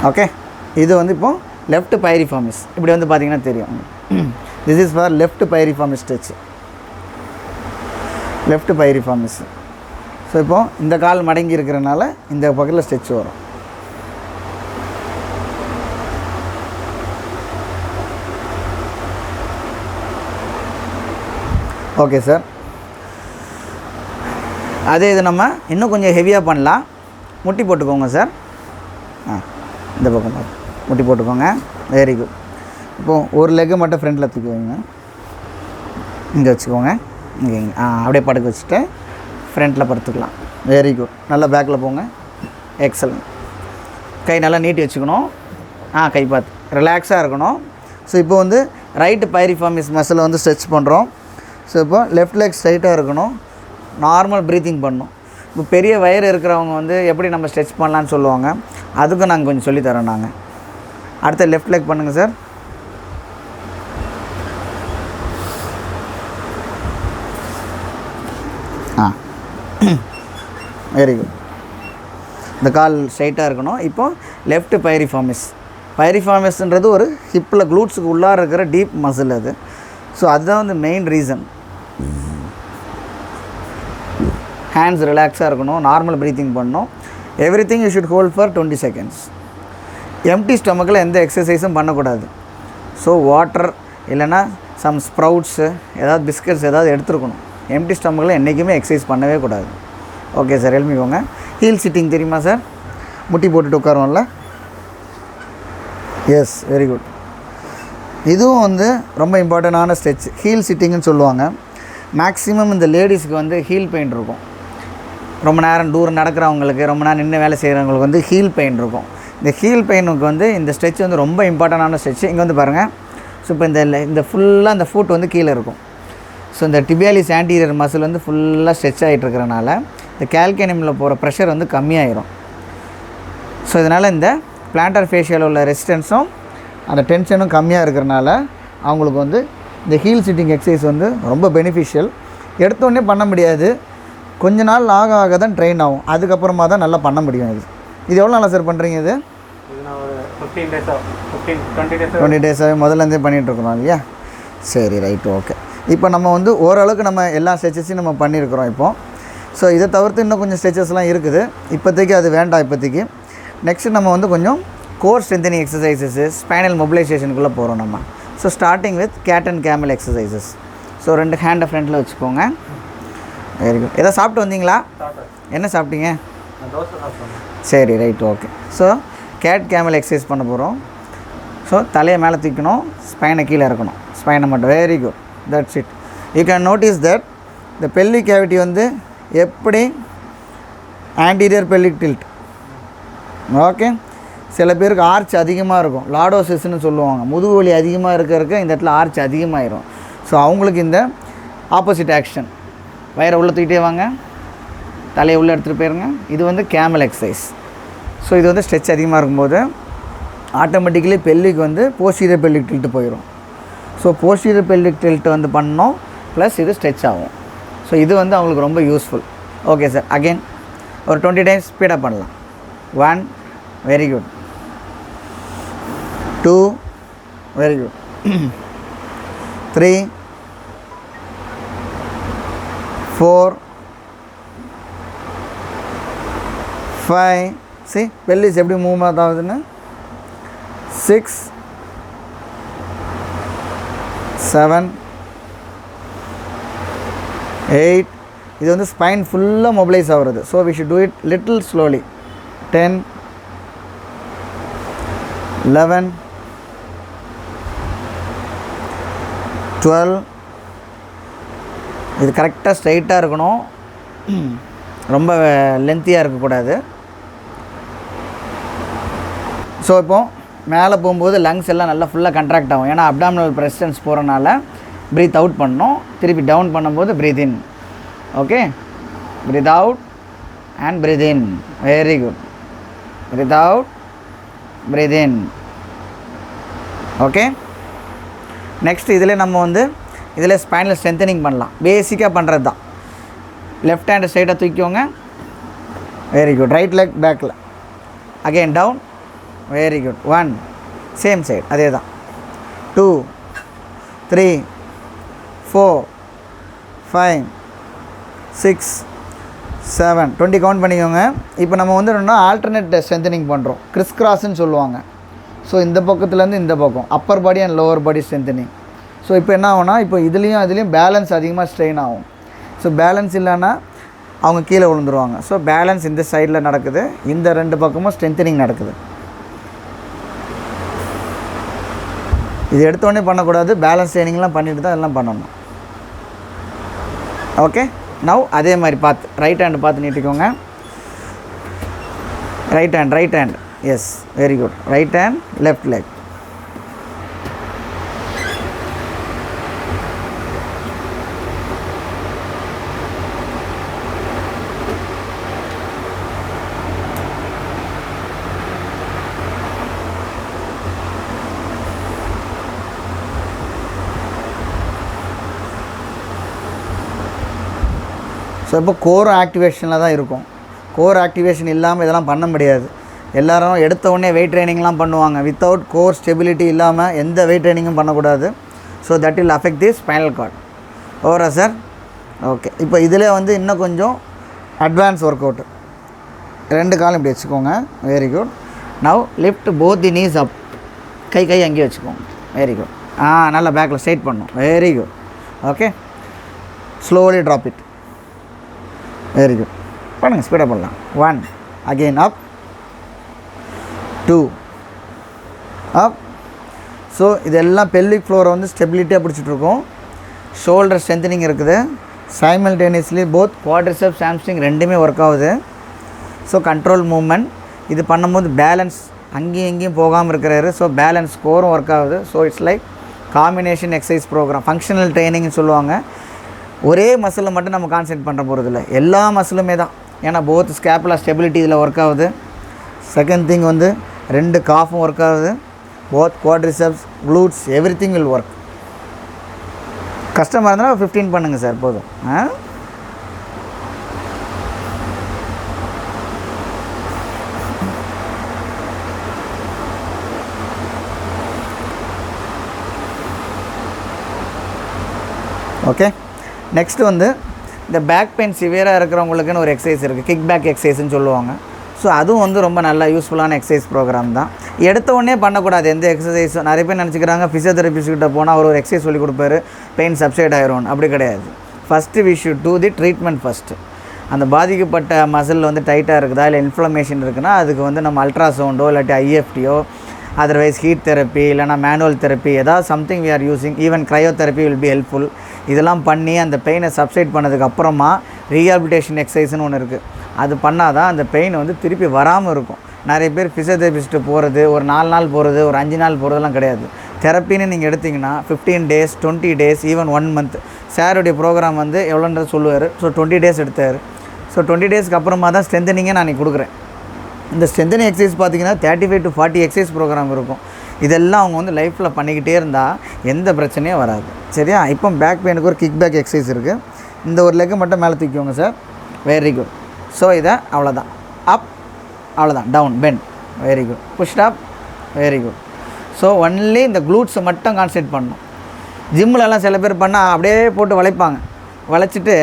ஓகே, இது வந்து இப்போது லெஃப்ட் பைரிஃபார்மிஸ். இப்படி வந்து பார்த்திங்கன்னா தெரியும். This is for left piriformis stretch, left piriformis. So இப்போது இந்த கால் மடங்கி இருக்கிறனால இந்த பக்கத்தில் ஸ்ட்ரெச் வரும். Okay sir. அதே இது நம்ம இன்னும் கொஞ்சம் ஹெவியாக பண்ணலாம். முட்டி போட்டுக்கோங்க சார். இந்த பக்கம் முட்டி போட்டுக்கோங்க. Very good. இப்போது ஒரு லெக்கு மட்டும் ஃப்ரண்ட்டில் தூக்கி வைங்க. இங்கே வச்சுக்கோங்க. இங்கே அப்படியே படுக்க வச்சுட்டு ஃப்ரண்ட்டில் படுத்துக்கலாம். Very good. நல்லா பேக்கில் போங்க. எக்ஸலன்ட். கை நல்லா நீட்டி வச்சுக்கணும். கை பார்த்து ரிலாக்ஸாக இருக்கணும். ஸோ இப்போ வந்து ரைட்டு பைரிஃபார்மிஸ் மசிலை வந்து ஸ்ட்ரெச் பண்ணுறோம். ஸோ இப்போ லெஃப்ட் லெக் ஸ்ட்ரைட்டாக இருக்கணும். நார்மல் ப்ரீத்திங் பண்ணணும். இப்போ பெரிய வயிறு இருக்கிறவங்க வந்து எப்படி நம்ம ஸ்ட்ரெச் பண்ணலான்னு சொல்லுவாங்க. அதுக்கும் நாங்கள் கொஞ்சம் சொல்லித்தரோம். நாங்கள் அடுத்த லெஃப்ட் லெக் பண்ணுங்கள் சார். Very good. இந்த கால் ஸ்ட்ரைட்டாக இருக்கணும். இப்போ லெஃப்ட் பைரிஃபார்மிஸ். பைரிஃபார்மிஸ்ன்றது ஒரு ஹிப்பில் க்ளூட்ஸுக்கு உள்ளார இருக்கிற டீப் மசில் அது. ஸோ அதுதான் வந்து மெயின் ரீசன். ஹேண்ட்ஸ் ரிலாக்ஸாக இருக்கணும். நார்மல் ப்ரீத்திங் பண்ணணும். Everything you should hold for 20 seconds. Empty ஸ்டொமக்கில் எந்த எக்ஸசைஸும் பண்ணக்கூடாது. ஸோ வாட்டர் இல்லைன்னா சம் ஸ்ப்ரவுட்ஸு, ஏதாவது பிஸ்கட்ஸ் ஏதாவது எடுத்துருக்கணும். எம்டி ஸ்டொமக்கில் என்றைக்குமே எக்ஸசைஸ் பண்ணவே கூடாது. ஓகே சார், எழுப்பிக்கோங்க. ஹீல் சிட்டிங் தெரியுமா சார்? முட்டி போட்டுட்டு உட்காருவோம்ல. S, very good. இதுவும் வந்து ரொம்ப இம்பார்ட்டண்டான ஸ்ட்ரெச். ஹீல் சிட்டிங்னு சொல்லுவாங்க. மேக்ஸிமம் இந்த லேடிஸ்க்கு வந்து ஹீல் பெயின் இருக்கும். ரொம்ப நேரம் தூரம் நடக்கிறவங்களுக்கு, ரொம்ப நேரம் நின்று வேலை செய்கிறவங்களுக்கு வந்து ஹீல் பெயின் இருக்கும். இந்த ஹீல் பெயினுக்கு வந்து இந்த ஸ்ட்ரெச் வந்து ரொம்ப இம்பார்ட்டண்டான ஸ்ட்ரெச். இங்கே வந்து பாருங்கள். ஸோ இப்போ இந்த ஃபுல்லாக இந்த ஃபுட் வந்து கீழே இருக்கும். ஸோ இந்த டிபியாலிஸ் ஆன்டீரியர் மசில் வந்து ஃபுல்லாக ஸ்ட்ரெச் ஆகிட்டு இருக்கிறனால இந்த கால்கேனியமில் போகிற ப்ரெஷர் வந்து கம்மியாயிரும். ஸோ இதனால் இந்த பிளான்டர் ஃபேஷியல் உள்ள ரெசிஸ்டன்ஸும் அந்த டென்ஷனும் கம்மியாக இருக்கிறனால அவங்களுக்கு வந்து இந்த ஹீல் சிட்டிங் எக்ஸசைஸ் வந்து ரொம்ப பெனிஃபிஷியல். எடுத்தோடனே பண்ண முடியாது. கொஞ்ச நாள் ஆக தான் ட்ரெயின் ஆகும். அதுக்கப்புறமா தான் நல்லா பண்ண முடியும். இது எவ்வளோ நாளாக சார் பண்ணுறீங்க? இது 20 டேஸாகவே முதல்லேருந்தே பண்ணிகிட்ருக்குறோம் இல்லையா? சரி, ரைட்டு, ஓகே. இப்போ நம்ம வந்து ஓரளவுக்கு நம்ம எல்லா ஸ்ட்ரெச்சஸையும் நம்ம பண்ணியிருக்கிறோம் இப்போது. ஸோ இதை தவிர்த்து இன்னும் கொஞ்சம் ஸ்ட்ரெச்சஸ்லாம் இருக்குது. இப்போதைக்கு அது வேண்டாம். இப்போதைக்கு நெக்ஸ்ட்டு நம்ம வந்து கொஞ்சம் கோர் ஸ்ட்ரென்தனிங் எக்ஸசைசஸ்ஸு, ஸ்பைனல் மொபிலைசேஷனுக்குள்ளே போகிறோம் நம்ம. So starting with cat and camel exercises. So 2 ஹேண்டை ஃப்ரண்ட்டில் வச்சுக்கோங்க. Very good. எதாவது சாப்பிட்டு வந்தீங்களா? என்ன சாப்பிட்டீங்க? சரி, right, okay. So cat camel exercise பண்ண போகிறோம். ஸோ தலையை மேலே தூக்கணும், ஸ்பைனை கீழே இருக்கணும். ஸ்பைனை மட்டும். Very good, that's it. You can notice that இந்த பெல்விக் கேவிட்டி வந்து எப்படி ஆன்டீரியர் பெல்விக் டில்ட். ஓகே. சில பேருக்கு ஆர்ச் அதிகமாக இருக்கும். லாடோசிஸ்ன்னு சொல்லுவாங்க. முதுகு வலி அதிகமாக இருக்க இந்த இடத்துல ஆர்ச் அதிகமாகிடும். ஸோ அவங்களுக்கு இந்த ஆப்போசிட் ஆக்ஷன். வயிறை உள்ளே தூக்கிட்டே வாங்க, தலையை உள்ளே எடுத்துகிட்டு போயிருங்க. இது வந்து கேமல் எக்ஸசைஸ். ஸோ இது வந்து ஸ்ட்ரெச் அதிகமாக இருக்கும்போது ஆட்டோமேட்டிக்கலி பெல்விக் வந்து போஸ்டீரியர் பெல்விக் டில்ட் போயிடும். ஸோ போஸ்டீரியர் பெல்விக் டில்ட் வந்து பண்ணோம், ப்ளஸ் இது ஸ்ட்ரெச் ஆகும். ஸோ இது வந்து அவங்களுக்கு ரொம்ப யூஸ்ஃபுல். ஓகே சார், அகெயின் ஒரு 20 டைம்ஸ் ஸ்பீடப் பண்ணலாம். 1, very good. 2, very good. 3, 4, 5. see pelvis எப்படி மூவ்மெண்ட் ஆகுதுன்னு. 6, 7, 8. இது வந்து ஸ்பைன் ஃபுல்லாக மொபிலைஸ் ஆகுறது. So we should do it little slowly. 10, 11, 12. இது கரெக்டாக ஸ்ட்ரைட்டாக இருக்கணும். ரொம்ப லென்த்தியாக இருக்கக்கூடாது. ஸோ இப்போது மேலே போகும்போது லங்ஸ் எல்லாம் நல்லா ஃபுல்லாக கண்ட்ராக்ட் ஆகும். ஏன்னா அப்டாமினல் ப்ரெசிஸ்டன்ஸ் போகிறனால ப்ரீத் அவுட் பண்ணணும். திருப்பி டவுன் பண்ணும்போது breathe in. Okay, breathe out and breathe in. Very good. Breathe out, breathe in. Okay. Next இதில் நம்ம வந்து இதில் ஸ்பைனல் ஸ்ட்ரென்தனிங் பண்ணலாம். பேசிக்காக பண்ணுறது தான். லெஃப்ட் ஹேண்டு ஸ்ட்ரைட்டாக தூக்கிக்கோங்க. Very good. ரைட் லெக் பேக்கில் again down. Very good. 1 same side அதே தான். 2 3 4 5 6 7 20 கவுண்ட் பண்ணிக்கோங்க. இப்போ நம்ம வந்து என்னென்னா ஆல்டர்னேட் ஸ்ட்ரென்தனிங் பண்ணுறோம். கிறிஸ் கிராஸ்ன்னு சொல்லுவாங்க. ஸோ இந்த பக்கத்துலேருந்து இந்த பக்கம் upper body and lower body strengthening. So இப்போ என்ன ஆகும்னா இப்போ இதுலேயும் பேலன்ஸ் அதிகமாக ஸ்ட்ரெயின் ஆகும். ஸோ பேலன்ஸ் இல்லைன்னா அவங்க கீழே விழுந்துருவாங்க. ஸோ பேலன்ஸ் இந்த சைடில் நடக்குது, இந்த 2 பக்கமும் ஸ்ட்ரென்தனிங் நடக்குது. இது எடுத்தோடனே பண்ணக்கூடாது. பேலன்ஸ் ட்ரைனிங்லாம் பண்ணிட்டு தான் எல்லாம் பண்ணணும். ஓகே. நவ் அதே மாதிரி பார்த்து ரைட் ஹேண்டு பார்த்து நீட்டிக்கோங்க. Right hand yes very good. Right hand left leg. So இப்போ கோர் ஆக்டிவேஷனில் தான் இருக்கும். கோர் ஆக்டிவேஷன் இல்லாமல் இதெல்லாம் பண்ண முடியாது. எல்லோரும் எடுத்த உடனே வெயிட் ட்ரைனிங்லாம் பண்ணுவாங்க. வித்தவுட் கோர் ஸ்டெபிலிட்டி இல்லாமல் எந்த வெயிட் ட்ரைனிங்கும் பண்ணக்கூடாது. So that will affect the spinal card. ஓவரா சார்? ஓகே. இப்போ இதில் வந்து இன்னும் கொஞ்சம் அட்வான்ஸ் ஒர்க் அவுட்டு. 2 காலும் இப்படி வச்சுக்கோங்க. Very good. Now lift both the knees up. கை அங்கேயே வச்சுக்கோங்க. Very good. நல்லா பேக்கில் ஸ்ட்ரைட் பண்ணும். Very good. Okay. Slowly drop it. Very good. பண்ணுங்கள், ஸ்பீடாக பண்ணலாம். 1 அகெயின் அப் 2 அப். ஸோ இதெல்லாம் பெல்விக் ஃப்ளோரை வந்து ஸ்டெபிலிட்டியாக பிடிச்சிட்ருக்கோம். ஷோல்டர் ஸ்ட்ரென்தனிங் இருக்குது. சைமல்டேனியஸ்லி போத் குவாட்ரிசெப்ஸ் ஹாம்ஸ்ட்ரிங் ரெண்டுமே ஒர்க் ஆகுது. ஸோ கண்ட்ரோல் மூவ்மெண்ட் இது பண்ணும்போது பேலன்ஸ் அங்கேயும் இங்கேயும் போகாமல் இருக்கிறாரு. ஸோ பேலன்ஸ் ஸ்கோரும் ஒர்க் ஆகுது. So it's like combination exercise programme. Functional ட்ரைனிங்னு சொல்லுவாங்க. ஒரே மசிலில் மட்டும் நம்ம கான்சென்ட்ரேட் பண்ணுற போகிறது இல்லை, எல்லா மசிலுமே தான். ஏன்னா போத் ஸ்கேப்புலா ஸ்டெபிலிட்டி இதில் ஒர்க் ஆகுது. செகண்ட் திங் வந்து 2 காஃபும் ஒர்க் ஆகுது. Both quadriceps glutes every thing will work. கஷ்டமாக இருந்தாலும் 15 பண்ணுங்கள் சார் போதும். ஓகே. நெக்ஸ்ட்டு வந்து இந்த பேக் பெயின் சிவியராக இருக்கிறவங்களுக்குன்னு ஒரு எக்ஸசைஸ் இருக்குது. கிக் பேக் எக்ஸசைஸ்ன்னு சொல்லுவாங்க. ஸோ அதுவும் வந்து ரொம்ப நல்லா யூஸ்ஃபுல்லான எக்ஸசைஸ் ப்ரோக்ராம் தான். எடுத்த உடனே பண்ணக்கூடாது எந்த எக்ஸசைஸும். நிறைய பேர் நினச்சிக்கிறாங்க ஃபிசியோதெரபிஸ்ட்கிட்ட போனால் அவர் ஒரு எக்ஸசைஸ் சொல்லி கொடுப்பாரு, பெயின் சப்சைட் ஆயிரும். அப்படி கிடையாது. First we should do the treatment first. அந்த பாதிக்கப்பட்ட மசில் வந்து டைட்டாக இருக்குதா இல்லை இன்ஃப்ளமேஷன் இருக்குன்னா அதுக்கு வந்து நம்ம அல்ட்ராசவுண்டோ இல்லாட்டி ஐஎஃப்டியோ அதர்வைஸ் ஹீட் தெரப்பி இல்லைனா மேனுவல் தெரப்பி ஏதாவது something we are using. Even cryotherapy will be helpful. இதெல்லாம் பண்ணி அந்த பெயினை சப்சைட் பண்ணதுக்கப்புறமா ரீஹாபிலிட்டேஷன் எக்ஸசைஸ்னு ஒன்று இருக்குது. அது பண்ணால் தான் அந்த பெயின் வந்து திருப்பி வராமல் இருக்கும். நிறைய பேர் ஃபிசியோதெரபிஸ்ட்டு போகிறது, ஒரு 4 நாள் போகிறது, ஒரு 5 நாள் போகிறதுலாம் கிடையாது. தெரப்பின்னு நீங்கள் எடுத்திங்கன்னா 15 days 20 days ஈவன் 1 month. சாருடைய ப்ரோக்ராம் வந்து எவ்வளோன்றது சொல்லுவார். ஸோ 20 days எடுத்தார். ஸோ 20 daysக்கு அப்புறமா தான் ஸ்ட்ரென்தனிங்கே நான் கொடுக்குறேன். இந்த ஸ்ட்ரென்தனிங் எக்ஸசைஸ் பார்த்திங்கன்னா 35 to 40 எக்ஸசைஸ் ப்ரோக்ராம் இருக்கும். இதெல்லாம் அவங்க வந்து லைஃப்பில் பண்ணிக்கிட்டே இருந்தால் எந்த பிரச்சனையும் வராது. சரியா? இப்போ பேக் பெயினுக்கு ஒரு கிக் பேக் எக்ஸசைஸ் இருக்குது. இந்த ஒரு லெக்கு மட்டும் மேலே தூக்கிக்கோங்க சார். Very good. ஸோ இதை அவ்வளோதான். அப் அவ்வளோதான். Down bend. Very good. Push up. Very good. So only இந்த க்ளூட்ஸை மட்டும் கான்சன்ட்ரேட் பண்ணணும். ஜிம்மிலலாம் சில பேர் பண்ணால் அப்படியே போட்டு வளைப்பாங்க. வளைச்சிட்டு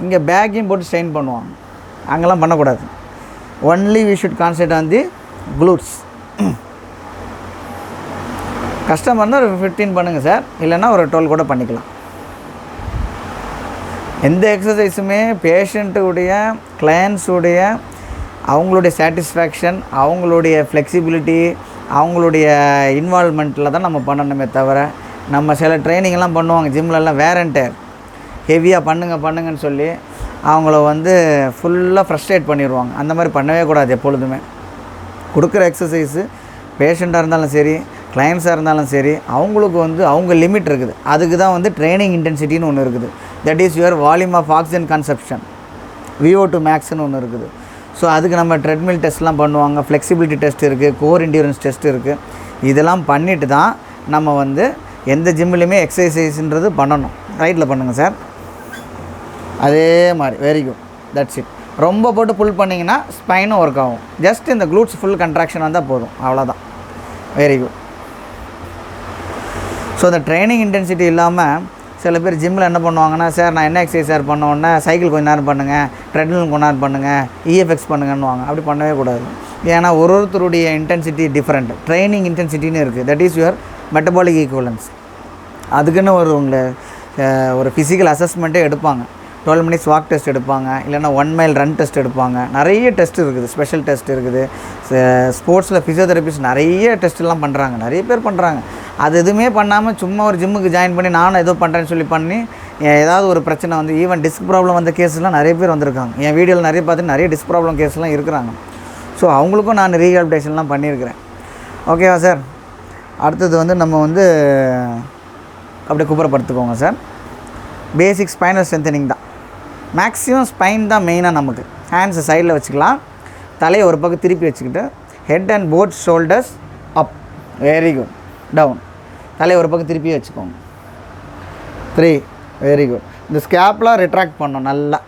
இங்கே பேக்கையும் போட்டு ஸ்ட்ரெயின் பண்ணுவாங்க. அங்கெல்லாம் பண்ணக்கூடாது. Only we should concentrate on the glutes. கஷ்டமாக இருந்தால் ஒரு 15 பண்ணுங்கள் சார். இல்லைன்னா ஒரு 12 கூட பண்ணிக்கலாம். எந்த எக்ஸசைஸுமே பேஷண்ட்டுடைய கிளையண்ட்ஸுடைய அவங்களுடைய சாட்டிஸ்ஃபேக்ஷன், அவங்களுடைய ஃப்ளெக்சிபிலிட்டி, அவங்களுடைய இன்வால்மெண்ட்டில் தான் நம்ம பண்ணணுமே தவிர, நம்ம சில ட்ரைனிங்லாம் பண்ணுவாங்க ஜிம்லலாம் வேர் அண்ட் டேர் ஹெவியாக பண்ணுங்கன்னு சொல்லி அவங்கள வந்து ஃபுல்லாக ஃப்ரஸ்ட்ரேட் பண்ணிடுவாங்க. அந்த மாதிரி பண்ணவே கூடாது. எப்பொழுதுமே கொடுக்குற எக்ஸசைஸு பேஷண்ட்டாக இருந்தாலும் சரி, கிளையண்ட்ஸாக இருந்தாலும் சரி, அவங்களுக்கு வந்து அவங்க லிமிட் இருக்குது. அதுக்கு தான் வந்து ட்ரைனிங் இன்டென்சிட்டின்னு ஒன்று இருக்குது. That is your volume of oxygen consumption, VO2 மேக்ஸ்னு ஒன்று இருக்குது. ஸோ அதுக்கு நம்ம ட்ரெட்மில் டெஸ்ட்லாம் பண்ணுவாங்க, ஃப்ளெக்சிபிலிட்டி டெஸ்ட் இருக்குது, கோர் இண்டியூரன்ஸ் டெஸ்ட் இருக்குது. இதெல்லாம் பண்ணிவிட்டு தான் நம்ம வந்து எந்த ஜிம்லேயுமே எக்ஸசைஸ்ன்றது பண்ணணும். ரைட்டில் பண்ணுங்கள் சார். அதே மாதிரி வெரி குட், தட்ஸ் இட். ரொம்ப போட்டு புல் பண்ணிங்கன்னா ஸ்பைனும் ஒர்க் ஆகும். ஜஸ்ட் இந்த க்ளூட்ஸ் ஃபுல் கன்ட்ராக்ஷன் வந்தால் போதும், அவ்வளோதான். Very good. ஸோ இந்த ட்ரைனிங் இன்டென்சிட்டி இல்லாமல் சில பேர் ஜிம்மில் என்ன பண்ணுவாங்கன்னா, சார் நான் என்ன எக்ஸசைஸ் சார் பண்ணோன்னே சைக்கிள் கொஞ்ச நேரம் பண்ணுங்கள், ட்ரெட்மில் கொஞ்ச நேரம் பண்ணுங்கள், இஎஃப்எக்ஸ் பண்ணுங்கன்னுவாங்க. அப்படி பண்ணவே கூடாது. ஏன்னா ஒருத்தருடைய இன்டென்சிட்டி டிஃப்ரெண்ட். ட்ரைனிங் இன்டென்சிட்டின்னு இருக்குது, that is your metabolic equivalence. அதுக்குன்னு ஒரு ஃபிசிக்கல் அசஸ்மெண்ட்டே எடுப்பாங்க. 12 minutes வாக் டெஸ்ட் எடுப்பாங்க, இல்லைனா 1 mile ரன் டெஸ்ட் எடுப்பாங்க. நிறைய டெஸ்ட் இருக்குது, ஸ்பெஷல் டெஸ்ட் இருக்குது. ஸ்போர்ட்ஸில் ஃபிசியோதெரபிஸ்ட் நிறைய டெஸ்ட்லாம் பண்ணுறாங்க, நிறைய பேர் பண்ணுறாங்க. அது எதுவுமே பண்ணாமல் சும்மா ஒரு ஜிம்முக்கு ஜாயின் பண்ணி நானும் ஏதோ பண்ணுறேன்னு சொல்லி பண்ணி ஏதாவது ஒரு பிரச்சனை வந்து ஈவன் டிஸ்க் ப்ராப்ளம் வந்த கேஸ்லாம் நிறைய பேர் வந்திருக்காங்க. என் வீடியோவில் நிறைய பார்த்துட்டு நிறைய டிஸ்க் ப்ராப்ளம் கேஸ்லாம் இருக்கிறாங்க. ஸோ அவங்களுக்கும் நான் ரீஹாபிலிட்டேஷன்லாம் பண்ணியிருக்கிறேன். ஓகேவா சார்? அடுத்தது வந்து நம்ம வந்து அப்படியே குப்புறப்படுத்துக்கோங்க சார். பேசிக் ஸ்பைனல் ஸ்ட்ரென்தனிங் தான். மேக்ஸிமம் ஸ்பைன் தான் மெயினாக நமக்கு. ஹேண்ட்ஸை சைடில் வச்சுக்கலாம், தலையை ஒரு பக்கம் திருப்பி வச்சுக்கிட்டு head and both shoulders up. Very good. Down. தலையை ஒரு பக்கம் திருப்பி வச்சுக்கோங்க. 3. Very good. இந்த ஸ்கேப்லாம் ரிட்ராக்ட் பண்ணணும் நல்லா.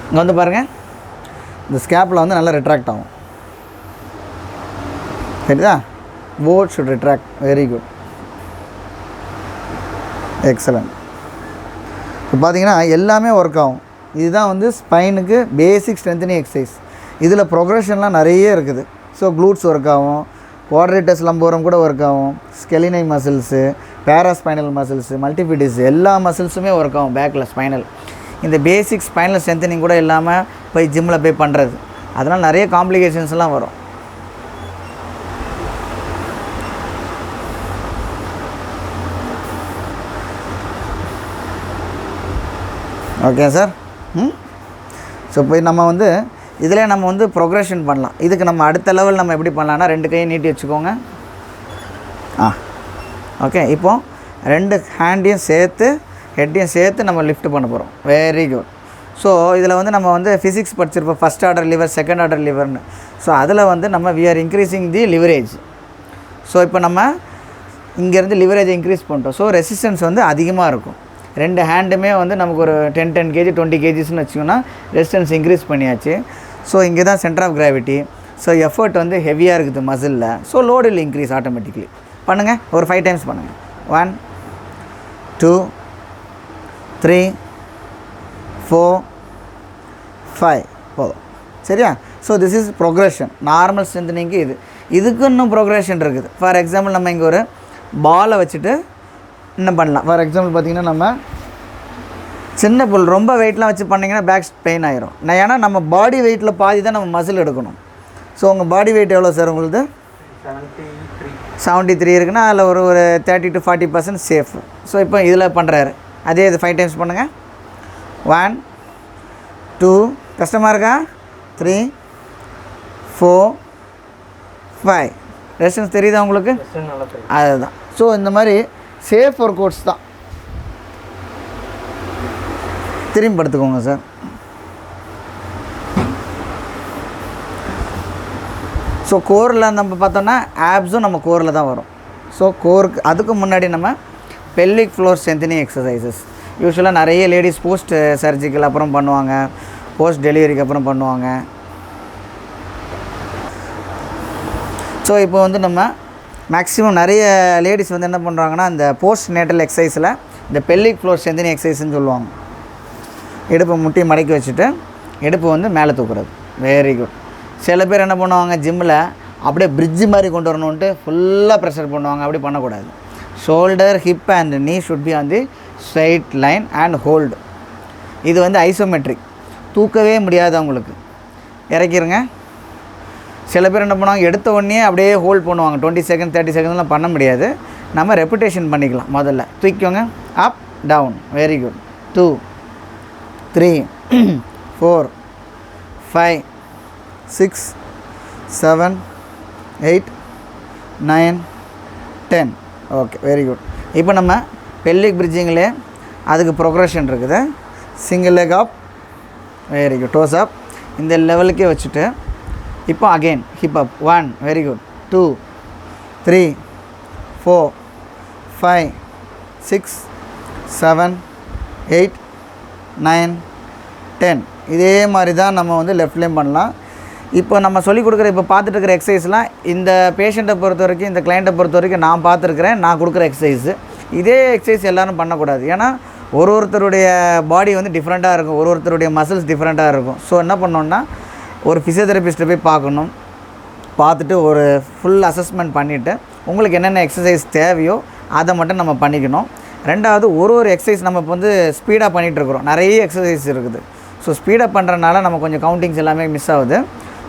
இங்கே வந்து பாருங்கள், இந்த ஸ்கேப்பில் வந்து நல்லா ரிட்ராக்ட் ஆகும். சரிதா? Both should retract. Very good, excellent. இப்போ பார்த்தீங்கன்னா எல்லாமே ஒர்க் ஆகும். இதுதான் வந்து ஸ்பைனுக்கு பேசிக் ஸ்ட்ரென்தனிங் எக்ஸசைஸ். இதில் ப்ரொக்ரெஷன்லாம் நிறைய இருக்குது. ஸோ க்ளூட்ஸ் ஒர்க் ஆகும், குவாட்ரேட்டஸ் லம்போரம் கூட ஒர்க் ஆகும், ஸ்கெலினை மசில்ஸு, பேராஸ்பைனல் மசில்ஸு, மல்டிபிடிஸ் எல்லா மசில்ஸுமே ஒர்க் ஆகும் பேக்கில் ஸ்பைனல். இந்த பேசிக் ஸ்பைனல் ஸ்ட்ரென்தனிங் கூட இல்லாமல் போய் ஜிம்மில் போய் பண்ணுறது, அதனால் நிறைய காம்ப்ளிகேஷன்ஸ்லாம் வரும். Okay sir. ஸோ போய் நம்ம வந்து இதில் நம்ம வந்து ப்ரொக்ரெஷன் பண்ணலாம். இதுக்கு நம்ம அடுத்த லெவல் நம்ம எப்படி பண்ணலான்னா, 2 கையை நீட்டி வச்சுக்கோங்க. ஓகே. இப்போது 2 ஹேண்டையும் சேர்த்து ஹெட்டையும் சேர்த்து நம்ம லிஃப்ட் பண்ண போகிறோம். Very good. ஸோ இதில் வந்து நம்ம வந்து ஃபிசிக்ஸ் படிச்சிருப்போம், first order lever, second order லிவர்னு. ஸோ அதில் வந்து நம்ம we are increasing the leverage. So இப்போ நம்ம இங்கேருந்து லிவரேஜை இன்க்ரீஸ் பண்ணிட்டோம். ஸோ ரெசிஸ்டன்ஸ் வந்து அதிகமாக இருக்கும். 2 ஹேண்டுமே வந்து நமக்கு ஒரு 10 kg 20 kgsன்னு வச்சிங்கன்னா ரெசிஸ்டன்ஸ் இன்க்ரீஸ் பண்ணியாச்சு. ஸோ இங்கே தான் centre of gravity. So effort வந்து ஹெவியாக இருக்குது மசிலில். So load will increase automatically. பண்ணுங்கள், ஒரு 5 times பண்ணுங்கள். 1 2 3 4 5 போதும். சரியா? So this is progression. Normal ஸ்ட்ரென்தனிங்கு இதுக்கு இன்னும் ப்ரொக்ரெஷன் இருக்குது. ஃபார் எக்ஸாம்பிள் நம்ம இங்கே ஒரு பாலை வச்சுட்டு என்ன பண்ணலாம். ஃபார் எக்ஸாம்பிள் பார்த்திங்கன்னா, நம்ம சின்ன புல் ரொம்ப வெயிட்லாம் வச்சு பண்ணிங்கன்னா பேக் பெயின் ஆயிரும். ஏன்னா நம்ம பாடி வெயிட்டில் பாதி தான் நம்ம மசில் எடுக்கணும். ஸோ உங்கள் பாடி வெயிட் எவ்வளோ சார் உங்களுக்கு? 73 இருக்குன்னா அதில் ஒரு 30 to 40% சேஃப். ஸோ இப்போ இதில் பண்ணுறாரு. அதே இது 5 times பண்ணுங்கள். 1 2 கஷ்டமாக இருக்கா? 3 4 5. ரெசிஸ்டன்ஸ் தெரியுதா உங்களுக்கு? அதுதான். ஸோ இந்த மாதிரி சேஃப் ஒர்க் அவுட்ஸ் தான். திரும்பி படுத்துக்கோங்க சார். ஸோ கோரில் நம்ம பார்த்தோன்னா ஆப்ஸும் நம்ம கோரில் தான் வரும். ஸோ கோருக்கு அதுக்கு முன்னாடி நம்ம பெல்விக் ஃப்ளோர் ஸ்ட்ரென்தனிங் எக்ஸசைசஸ் யூஸ்வலாக நிறைய லேடிஸ் போஸ்ட் சர்ஜிக்கல் அப்புறம் பண்ணுவாங்க, போஸ்ட் டெலிவரிக்கு அப்புறம் பண்ணுவாங்க. ஸோ இப்போ வந்து நம்ம மேக்ஸிமம் நிறைய லேடிஸ் வந்து என்ன பண்ணுறாங்கன்னா, இந்த போஸ்ட் நேட்டல் எக்ஸசைஸில் இந்த பெல்விக் ஃப்ளோர் ஸ்ட்ரென்தனிங் எக்ஸசைஸ்ன்னு சொல்லுவாங்க. இடுப்பை முட்டி மடக்கி வச்சுட்டு இடுப்பு வந்து மேலே தூக்குறது. Very good. சில பேர் என்ன பண்ணுவாங்க, ஜிம்மில் அப்படியே பிரிட்ஜு மாதிரி கொண்டு வரணுன்ட்டு ஃபுல்லாக ப்ரெஷர் பண்ணுவாங்க. அப்படி பண்ணக்கூடாது. ஷோல்டர், ஹிப் அண்ட் நீ should be on the straight line and hold. இது வந்து ஐசோமெட்ரிக், தூக்கவே முடியாது அவங்களுக்கு. இறக்கிருங்க. சில பேர் என்ன பண்ணுவாங்க, எடுத்த உடனே அப்படியே ஹோல்ட் பண்ணுவாங்க. 20 seconds 30 secondsலாம் பண்ண முடியாது. நம்ம ரெப்புடேஷன் பண்ணிக்கலாம். முதல்ல தூக்கிக்கோங்க. Up down. Very good. 2 3 4 5 6 7 8 9 10. Okay, very good. இப்போ நம்ம பெல்விக் பிரிட்ஜிங்கில் அதுக்கு ப்ரொக்ரெஷன் இருக்குது. Single leg up. Very good. Toes up. இந்த லெவலுக்கே வச்சுட்டு இப்போ again hip up. 1 very good. 2 3 4 5 6 7 8 9 10. இதே மாதிரி தான் நம்ம வந்து லெஃப்ட்லேயும் பண்ணலாம். இப்போ நம்ம சொல்லிக் கொடுக்குற இப்போ பார்த்துட்டு இருக்கிற எக்ஸசைஸ்லாம் இந்த பேஷண்ட்டை பொறுத்த வரைக்கும், இந்த கிளைண்ட்டை பொறுத்த வரைக்கும் நான் பார்த்துருக்குறேன், நான் கொடுக்குற எக்ஸசைஸு. இதே எக்ஸசைஸ் எல்லோரும் பண்ணக்கூடாது. ஏன்னா ஒருத்தருடைய பாடி வந்து டிஃப்ரெண்ட்டாக இருக்கும், ஒருத்தருடைய மசில்ஸ் டிஃப்ரெண்ட்டாக இருக்கும். ஸோ என்ன பண்ணோன்னா ஒரு ஃபிசியோதெரபிஸ்ட்டை போய் பார்க்கணும். பார்த்துட்டு ஒரு ஃபுல் அசஸ்மெண்ட் பண்ணிவிட்டு உங்களுக்கு என்னென்ன எக்ஸசைஸ் தேவையோ அதை மட்டும் நம்ம பண்ணிக்கணும். ரெண்டாவது ஒரு எக்ஸசைஸ் நம்ம இப்போ வந்து ஸ்பீடாக பண்ணிகிட்ருக்குறோம், நிறைய எக்ஸசைஸ் இருக்குது. ஸோ ஸ்பீடாக பண்ணுறதுனால நம்ம கொஞ்சம் கவுண்டிங்ஸ் எல்லாமே மிஸ் ஆகுது.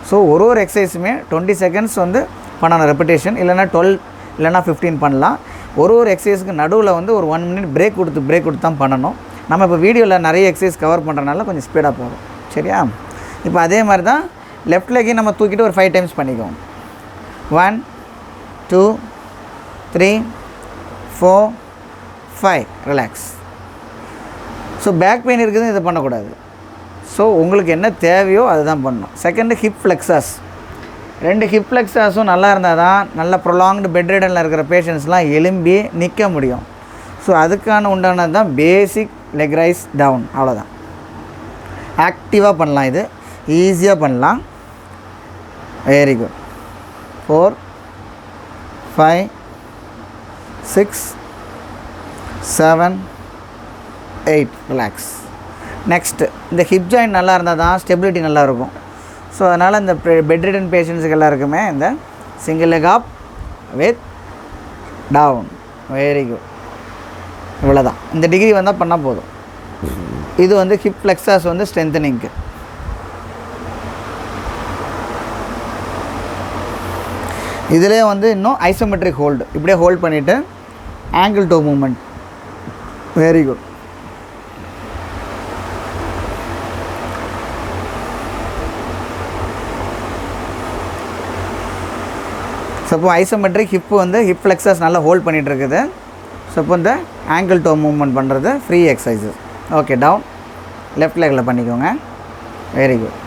ஸோ ஒரு எக்ஸசைஸுமே 20 செகண்ட்ஸ் வந்து பண்ணணும் ரெப்பிட்டேஷன், இல்லைனா 12 இல்லைனா 15 பண்ணலாம். ஒரு எக்ஸசைஸுக்கு நடுவில் வந்து ஒரு 1 மினிட் பிரேக் கொடுத்து தான் பண்ணணும். நம்ம இப்போ வீடியோவில் நிறைய எக்ஸசைஸ் கவர் பண்ணுறதுனால கொஞ்சம் ஸ்பீடாக போகும். சரியா? இப்போ அதே மாதிரி தான் லெஃப்ட் லெக்கையும் நம்ம தூக்கிட்டு ஒரு 5 டைம்ஸ் பண்ணிக்குவோம். 1 2 3 4 5 ரிலாக்ஸ். ஸோ பேக் பெயின் இருக்குது, இதை பண்ணக்கூடாது. ஸோ உங்களுக்கு என்ன தேவையோ அதுதான் பண்ணணும். Second hip flexors. 2 ஹிப் ஃப்ளெக்ஸாஸும் நல்லா இருந்தால் தான் நல்ல ப்ரொலாங்டு பெட் ரிடனில் இருக்கிற பேஷண்ட்ஸ்லாம் எலும்பி நிற்க முடியும். ஸோ அதுக்கான உண்டானது தான் பேசிக் லெக் ரைஸ் டவுன். அவ்வளோதான். ஆக்டிவாக பண்ணலாம், இது ஈஸியாக பண்ணலாம். Very good. 4 5 6 7 8 ரிலாக்ஸ். நெக்ஸ்ட்டு இந்த ஹிப் ஜாயிண்ட் நல்லா இருந்தால் தான் ஸ்டெபிலிட்டி நல்லாயிருக்கும். ஸோ அதனால் இந்த பெட் ரிடன் பேஷண்ட்ஸுக்கு எல்லாருக்குமே இந்த single leg up with down. Very good. இவ்வளோ தான். இந்த டிகிரி வந்தால் பண்ணால் போதும். இது வந்து ஹிப் ஃப்ளெக்ஸாஸ் வந்து ஸ்ட்ரென்தனிங்க்கு. இதிலே வந்து இன்னும் ஐசோமெட்ரிக் ஹோல்டு. இப்படியே ஹோல்ட் பண்ணிவிட்டு ankle toe movement. Very good. So இப்போ ஐசோமெட்ரிக் ஹிப்பு வந்து ஹிப் ஃப்ளெக்ஸஸ் நல்லா ஹோல்ட் பண்ணிகிட்ருக்குது. ஸோ இப்போ இந்த ஆங்கிள் டோ மூவ்மெண்ட் பண்ணுறது free exercises. Okay, down left லெக்கில் பண்ணிக்கோங்க. Very good.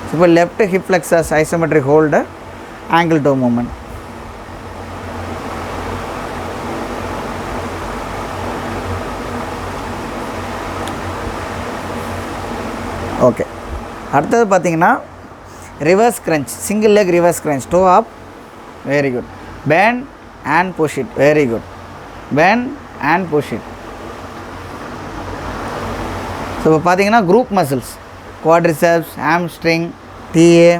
ஸோ இப்போ left hip flexors isometric hold ankle toe movement. Okay, அடுத்தது பார்த்தீங்கன்னா reverse crunch. Single leg reverse crunch. Toe up. Very good. bend and push it. Very good. Bend and push it. ஸோ இப்போ பார்த்தீங்கன்னா group muscles, quadriceps, hamstring, TA,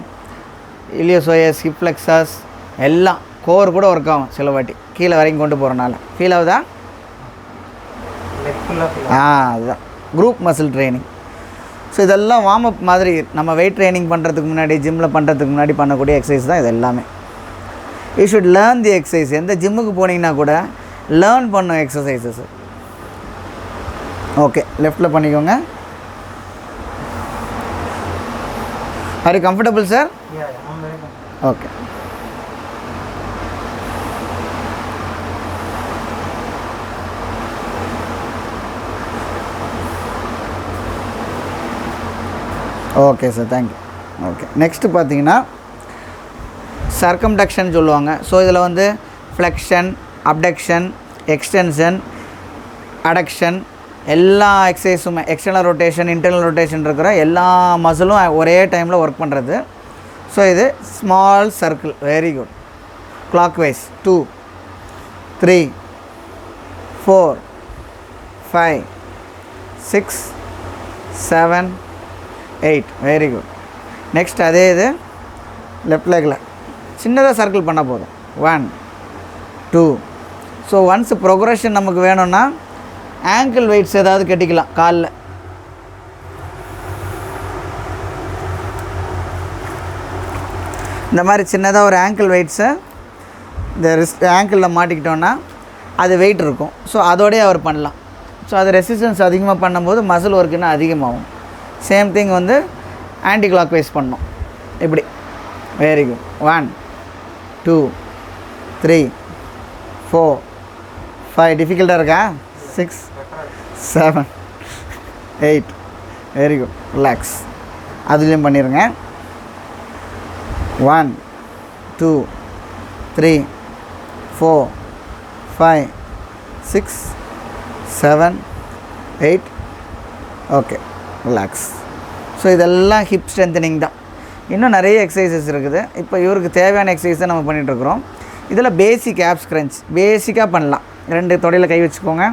iliopsoas, hip flexors எல்லாம் கோர் கூட ஒர்க் ஆகும் சில வாட்டி கீழே வரைக்கும் கொண்டு போகிறனால. ஃபீல் ஆகுதா? அதுதான் குரூப் மசில் ட்ரைனிங். ஸோ இதெல்லாம் வார்ம் அப் மாதிரி நம்ம வெயிட் ட்ரைனிங் பண்ணுறதுக்கு முன்னாடி, ஜிம்மில் பண்ணுறதுக்கு முன்னாடி பண்ணக்கூடிய எக்ஸசைஸ் தான் இது எல்லாமே. You should learn the exercise. எந்த ஜிம்முக்கு போனீங்கன்னா கூட லேர்ன் பண்ணும் எக்ஸசைசஸ். ஓகே, லெஃப்டில் பண்ணிக்கோங்க. Are you comfortable sir? Okay. Okay sir, thank you. Okay, next பார்த்தீங்கன்னா சர்க்கம்டக்ஷன் சொல்லுவாங்க. ஸோ இதில் வந்து ஃப்ளெக்ஷன், அப்டக்ஷன், எக்ஸ்டென்ஷன், அடக்ஷன் எல்லா எக்ஸசைஸுமே, எக்ஸ்டர்னல் ரொட்டேஷன், இன்டர்னல் ரொட்டேஷன் இருக்கிற எல்லா மசிலும் ஒரே டைமில் ஒர்க் பண்ணுறது. ஸோ இது small circle. Very good. Clockwise 2 3 4 5 6 7 8. Very good. Next அதே இது லெஃப்ட் லெக்கில் சின்னதாக சர்க்கிள் பண்ணால் போதும். 1 2. ஸோ ஒன்ஸ் ப்ரொக்ரெஷன் நமக்கு வேணும்னா ஆங்கிள் வெயிட்ஸ் ஏதாவது கட்டிக்கலாம் காலில். இந்த மாதிரி சின்னதாக ஒரு ஆங்கிள் வெயிட்ஸை இந்த ரிஸ்ட் ஆங்கிளில் மாட்டிக்கிட்டோன்னா அது வெயிட் இருக்கும். ஸோ அதோடய அவர் பண்ணலாம். ஸோ அது ரெசிஸ்டன்ஸ் அதிகமாக பண்ணும்போது மசில் ஒர்க் இன்னும் அதிகமாகும். சேம் திங் வந்து ஆன்டி கிளாக் வைஸ் பண்ணோம் இப்படி. Very good. 1 2 3 4 5. டிஃபிகல்ட்டாக இருக்கா? 6 7 8. Very good. ரிலாக்ஸ். அதுலேயும் பண்ணிடுங்க. 1 2 3 4 5 6 7 8 ஓகே ரிலாக்ஸ். ஸோ இதெல்லாம் ஹிப் ஸ்ட்ரென்தனிங் தான். இன்னும் நிறைய எக்ஸசைசஸ் இருக்குது. இப்போ இவருக்கு தேவையான எக்ஸசைஸ் தான் நம்ம பண்ணிகிட்ருக்குறோம். இதில் பேசிக் ஆப்ஸ் கிரன்ச் பேசிக்காக பண்ணலாம். 2 தொடையில் கை வச்சுக்கோங்க.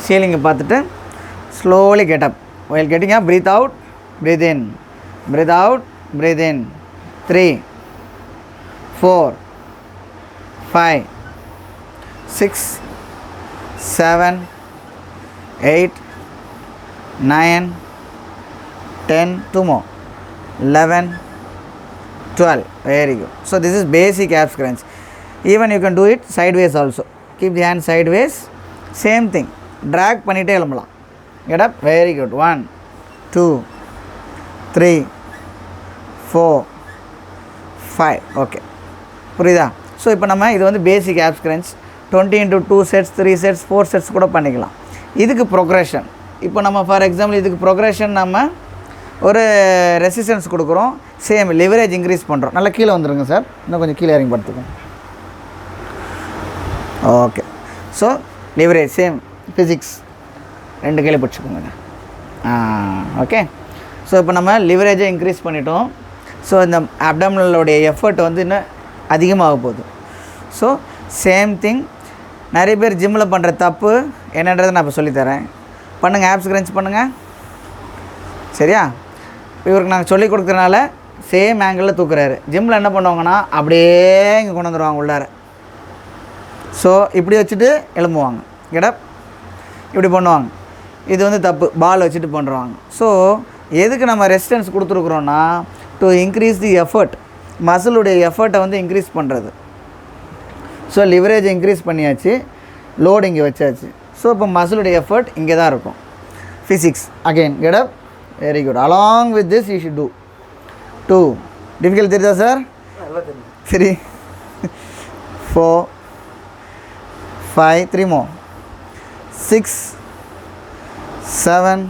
சீலிங்கை பார்த்துட்டு slowly get up. while getting up, breathe out, breathe in, breathe out, breathe in. 3 4 5 6 7 8 9 10 2 more 11 12. Very good. So this is basic abs crunch. Even you can do it sideways also. Keep the hand sideways. Same thing. Drag பண்ணிட்டே எழும்பலாம். Get up. Very good. 1 2 3 4 5. Okay, புரியுதா? ஸோ இப்போ நம்ம இது வந்து பேசிக் apps crunch. 20 into 2 sets 3 sets 4 sets கூட பண்ணிக்கலாம். இதுக்கு ப்ரொக்ரெஷன். இப்போ நம்ம ஃபார் எக்ஸாம்பிள் இதுக்கு ப்ரொக்ரெஷன் நம்ம ஒரு ரெசிஸ்டன்ஸ் கொடுக்குறோம். சேம் லிவரேஜ் இன்க்ரீஸ் பண்ணுறோம். நல்லா கீழே வந்துடுங்க சார். இன்னும் கொஞ்சம் கீழே இறங்கி படுத்துக்கோங்க. Okay. So leverage same physics 2 கையில் பிடிச்சிக்கோங்க. ஓகே. ஸோ இப்போ நம்ம லிவரேஜை இன்க்ரீஸ் பண்ணிட்டோம். ஸோ இந்த அப்டாமினலோடைய எஃபர்ட் வந்து இன்னும் அதிகமாக போகுது. So same thing. நிறைய பேர் ஜிம்மில் பண்ணுற தப்பு என்னன்றதை நான் இப்போ சொல்லித்தரேன். பண்ணுங்கள், ஆப்ஸ் கிரன்ச் பண்ணுங்கள். சரியா? இவருக்கு நாங்கள் சொல்லிக் கொடுக்குறனால சேம் ஆங்கிளில் தூக்குறாரு. ஜிம்மில் என்ன பண்ணுவாங்கன்னா அப்படியே இங்கே கொண்டு வந்துடுவாங்க உள்ளார. ஸோ இப்படி வச்சுட்டு எழும்புவாங்க. கெடப் இப்படி பண்ணுவாங்க. இது வந்து தப்பு. பால் வச்சுட்டு பண்ணுறாங்க. ஸோ எதுக்கு நம்ம ரெசிஸ்டன்ஸ் கொடுத்துருக்குறோன்னா டு இன்க்ரீஸ் தி எஃபர்ட். மசிலுடைய எஃபர்ட்டை வந்து இன்க்ரீஸ் பண்ணுறது. ஸோ லிவரேஜை இன்க்ரீஸ் பண்ணியாச்சு, லோடு இங்கே வச்சாச்சு. ஸோ இப்போ மசிலுடைய எஃபர்ட் இங்கே தான் இருக்கும். Physics again get up. Very good. Along with this you should do 2. Difficult தெரியுதா சார்? 3 4 5 3 more 6 7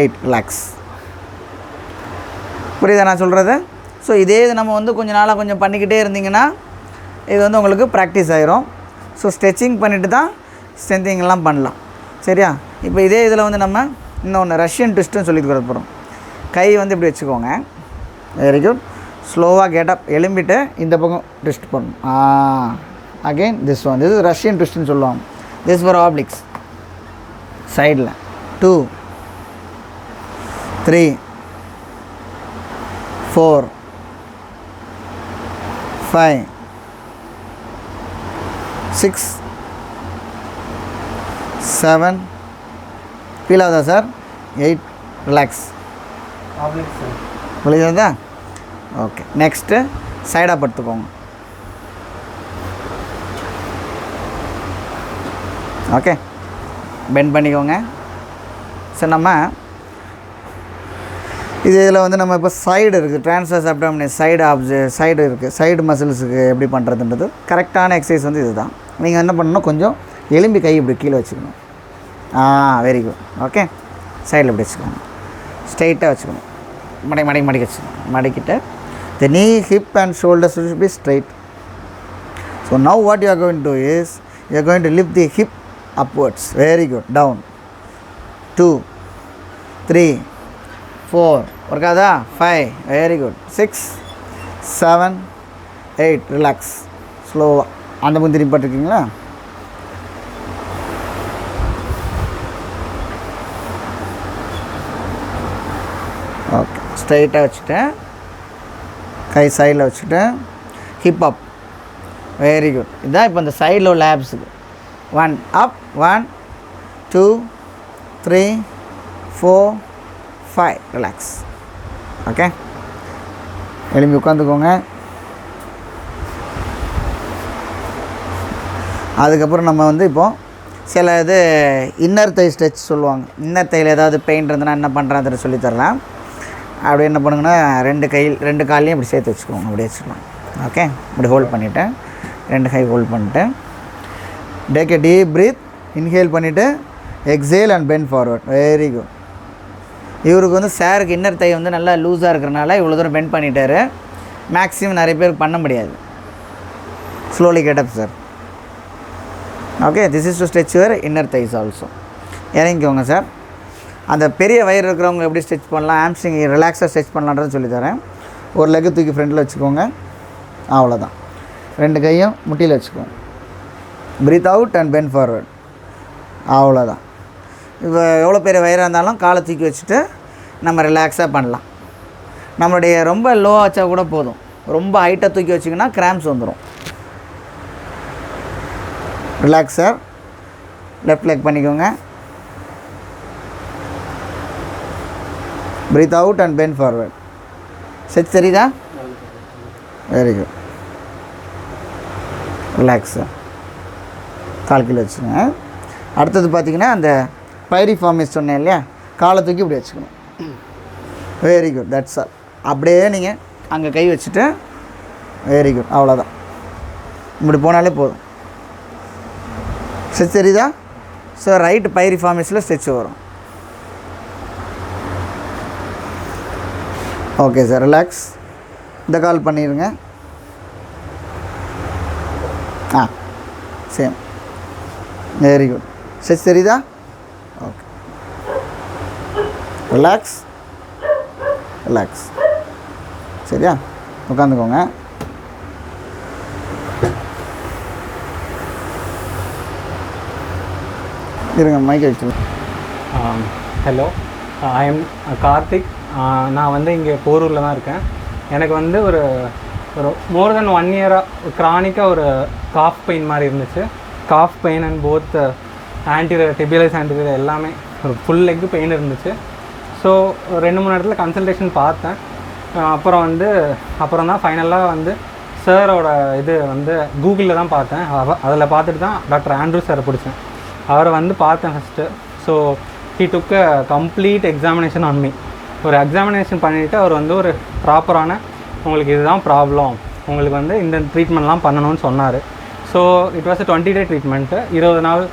8. ரிலாக்ஸ். புரியுதா நான் சொல்கிறது? ஸோ இதே இது நம்ம வந்து கொஞ்சம் நாளாக கொஞ்சம் பண்ணிக்கிட்டே இருந்தீங்கன்னா இது வந்து உங்களுக்கு ப்ராக்டிஸ் ஆகிரும். ஸோ ஸ்ட்ரெச்சிங் பண்ணிவிட்டு தான் ஸ்ட்ரென்த்திங்லாம் பண்ணலாம். சரியா? இப்போ இதே இதில் வந்து நம்ம இன்னொன்று ரஷ்யன் ட்விஸ்ட்டுன்னு சொல்லி கொடுக்க போகிறோம். கை வந்து இப்படி வச்சுக்கோங்க. Very good. ஸ்லோவாக கெட்டப் எழும்பிட்டு இந்த பக்கம் ட்விஸ்ட் பண்ணணும். Again this one. This Russian ட்விஸ்ட்னு சொல்லுவாங்க. This for obliques. சைடில் 2 3 4 5 6 7. ஃபீல் ஆகுதா சார்? 8. ரிலாக்ஸ். புரியுதா? ஓகே. நெக்ஸ்ட்டு சைடாக படுத்துக்கோங்க. ஓகே, பெண்ட் பண்ணிக்கோங்க. ஸோ நம்ம இதில் வந்து நம்ம இப்போ சைடு இருக்குது. ட்ரான்ஸ்வர்ஸ் அப்டாமினஸ் சைடு இருக்குது. சைடு மசில்ஸுக்கு எப்படி பண்ணுறதுன்றது கரெக்டான எக்ஸசைஸ் வந்து இதுதான். நீங்கள் என்ன பண்ணணும், கொஞ்சம் எலும்பி கை இப்படி கீழே வச்சுக்கணும். Very good. ஓகே. சைடில் இப்படி வச்சுக்கோங்க. ஸ்ட்ரைட்டாக வச்சுக்கணும். மடக்கி வச்சுக்கணும். மடக்கிட்டு the knee, hip and shoulders should be straight. So now what you are going to do is you are going to lift the hip upwards. Very good. Down 2 3 4. workada 5. Very good. 6 7 8. relax. slow. அந்த முந்திரி பட்டிருக்கீங்களா? ஓகே. ஸ்ட்ரைட்டாக வச்சுட்டேன். கை சைடில் வச்சுட்டேன். Hip up. Very good. இதுதான் இப்போ இந்த சைடில் உள்ள ஆப்ஸுக்கு. 1 அப் 1 2 3 4 5. ரிலாக்ஸ். ஓகே. எழும்பி உட்காந்துக்கோங்க. அதுக்கப்புறம் நம்ம வந்து இப்போது சில இது இன்னர் தை ஸ்ட்ரெச் சொல்லுவாங்க. இன்னர் தையில் ஏதாவது பெயின் இருந்ததுன்னா என்ன பண்ணுறான்னு சொல்லித்தரலாம். அப்படி என்ன பண்ணுங்கன்னா 2 காலையும் இப்படி சேர்த்து வச்சுக்கோங்க. அப்படி வச்சுக்கலாம். ஓகே. இப்படி ஹோல்ட் பண்ணிவிட்டு 2 கை ஹோல்ட் பண்ணிவிட்டு take a deep breath. Inhale பண்ணிவிட்டு exhale and bend forward. Very good. இவருக்கு வந்து சாருக்கு இன்னர் தை வந்து நல்லா லூஸாக இருக்கிறனால இவ்வளோ தூரம் பெண்ட் பண்ணிட்டார். மேக்ஸிமம் நிறைய பேர் பண்ண முடியாது. Slowly get up sir. Okay, this is to stretch your inner thighs also. இறங்கிக்கோங்க சார். அந்த பெரிய வயிறு இருக்கிறவங்க எப்படி ஸ்ட்ரெச் பண்ணலாம், ஹாம்ஸ்ட்ரிங் ரிலாக்ஸாக ஸ்ட்ரெச் பண்ணலான்றது சொல்லித்தரேன். ஒரு லெக்கு தூக்கி ஃப்ரண்டில் வச்சுக்கோங்க, அவ்வளோதான். 2 கையும் முட்டியில் வச்சுக்கோங்க. Breathe out and bend forward, அவ்வளோதான். இப்போ எவ்வளோ பெரிய வயிறாக இருந்தாலும் காலை தூக்கி வச்சுட்டு நம்ம ரிலாக்ஸாக பண்ணலாம். நம்மளுடைய ரொம்ப லோவாக வச்சா கூட போதும். ரொம்ப ஹைட்டாக தூக்கி வச்சிங்கன்னா கிராம்ஸ் வந்துடும். Relax sir. லெஃப்ட் லெக் பண்ணிக்கோங்க. Breathe out and bend forward. Stretch தெரியுதா? Very good. Relax sir. கால் கீழே வச்சுக்கோங்க. அடுத்தது பார்த்திங்கன்னா அந்த பைரிஃபார்மிஸ் சொன்னேன் இல்லையா, காலை தூக்கி இப்படி வச்சுக்கணும். Very good, that's all. அப்படியே நீங்கள் அங்கே கை வச்சுட்டு வெரி குட், அவ்வளோதான். இப்படி போனாலே போதும். ஸ்ட்ரெச் தெரியுதா? ஸோ ரைட் பைரிஃபார்மிஸில் ஸ்ட்ரெச் வரும். Okay sir, relax. இந்த கால் பண்ணிடுங்க. சேம். Very good. ஸ்ட்ரெச் தெரியுதா? ஓகே. Relax, relax. சரியா? உட்காந்துக்கோங்க. இருங்க, மைக் வச்சு. Hello, I am Karthik. நான் வந்து இங்கே போரூரில் தான் இருக்கேன். எனக்கு வந்து ஒரு மோர் தென் 1 இயராக க்ரானிக்காக ஒரு காஃப் பெயின் மாதிரி இருந்துச்சு. Calf pain and both anterior tibialis anterior எல்லாமே ஒரு ஃபுல் லெக்கு பெயின் இருந்துச்சு. ஸோ 2-3 இடத்துல கன்சல்டேஷன் பார்த்தேன். அப்புறம் தான் ஃபைனலாக வந்து சாரோட இது வந்து கூகுளில் தான் பார்த்தேன். அதில் பார்த்துட்டு தான் டாக்டர் ஆண்ட்ரூ சாரை பிடிச்சேன். அவரை வந்து பார்த்தேன் first. So he took a complete examination on me. ஒரு எக்ஸாமினேஷன் பண்ணிவிட்டு அவர் வந்து ஒரு ப்ராப்பரான, உங்களுக்கு இதுதான் ப்ராப்ளம், உங்களுக்கு வந்து இந்த ட்ரீட்மெண்ட்லாம் பண்ணணும்னு சொன்னார். So it was 20 day treatment. 20 நாள்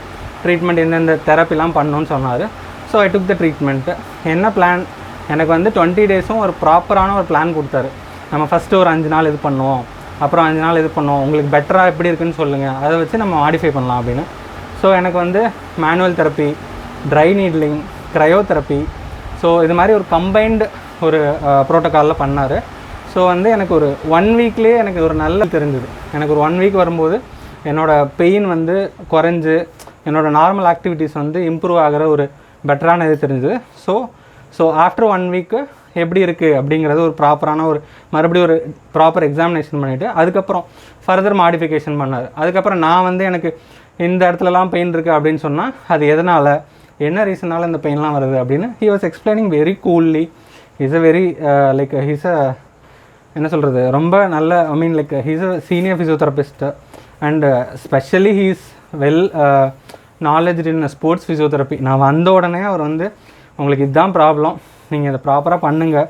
ட்ரீட்மெண்ட், இந்த தெரப்பிலாம் பண்ணணும்னு சொன்னார். So I took the treatment. என்ன பிளான், எனக்கு வந்து 20 டேஸும் ஒரு ப்ராப்பரான ஒரு பிளான் கொடுத்தாரு. நம்ம ஃபஸ்ட்டு ஒரு 5 நாள் இது பண்ணுவோம், அப்புறம் 5 நாள் இது பண்ணுவோம், உங்களுக்கு பெட்டராக எப்படி இருக்குன்னு சொல்லுங்கள், அதை வச்சு நம்ம மாடிஃபை பண்ணலாம் அப்படின்னு. ஸோ எனக்கு வந்து manual therapy, dry needling, cryotherapy, so இது மாதிரி ஒரு கம்பைன்டு ஒரு ப்ரோட்டோக்காலில் பண்ணார். ஸோ வந்து எனக்கு ஒரு 1 வீக்லேயே எனக்கு ஒரு நல்ல தெரிஞ்சுது. எனக்கு ஒரு 1 வீக் வரும்போது என்னோடய பெயின் வந்து குறைஞ்சு, என்னோடய நார்மல் ஆக்டிவிட்டீஸ் வந்து இம்ப்ரூவ் ஆகிற ஒரு பெட்டரான இது தெரிஞ்சுது. ஸோ ஆஃப்டர் 1 வீக்கு எப்படி இருக்குது அப்படிங்கிறது ஒரு ப்ராப்பரான ஒரு மறுபடியும் ஒரு ப்ராப்பர் எக்ஸாமினேஷன் பண்ணிவிட்டு அதுக்கப்புறம் ஃபர்தர் மாடிஃபிகேஷன் பண்ணார். அதுக்கப்புறம் நான் வந்து எனக்கு இந்த இடத்துலலாம் பெயின் இருக்குது அப்படின்னு சொன்னால் அது எதனால், என்ன ரீசனால் இந்த பெயின்லாம் வருது அப்படின்னு he was explaining very coolly. Is a very like he's a என்ன சொல்கிறது, ரொம்ப நல்ல, I mean like he's a senior physiotherapist and specially he's well knowledge in sports physiotherapy. நான் வந்த உடனே அவர் வந்து உங்களுக்கு இதுதான் ப்ராப்ளம், நீங்கள் இதை ப்ராப்பராக பண்ணுங்கள்,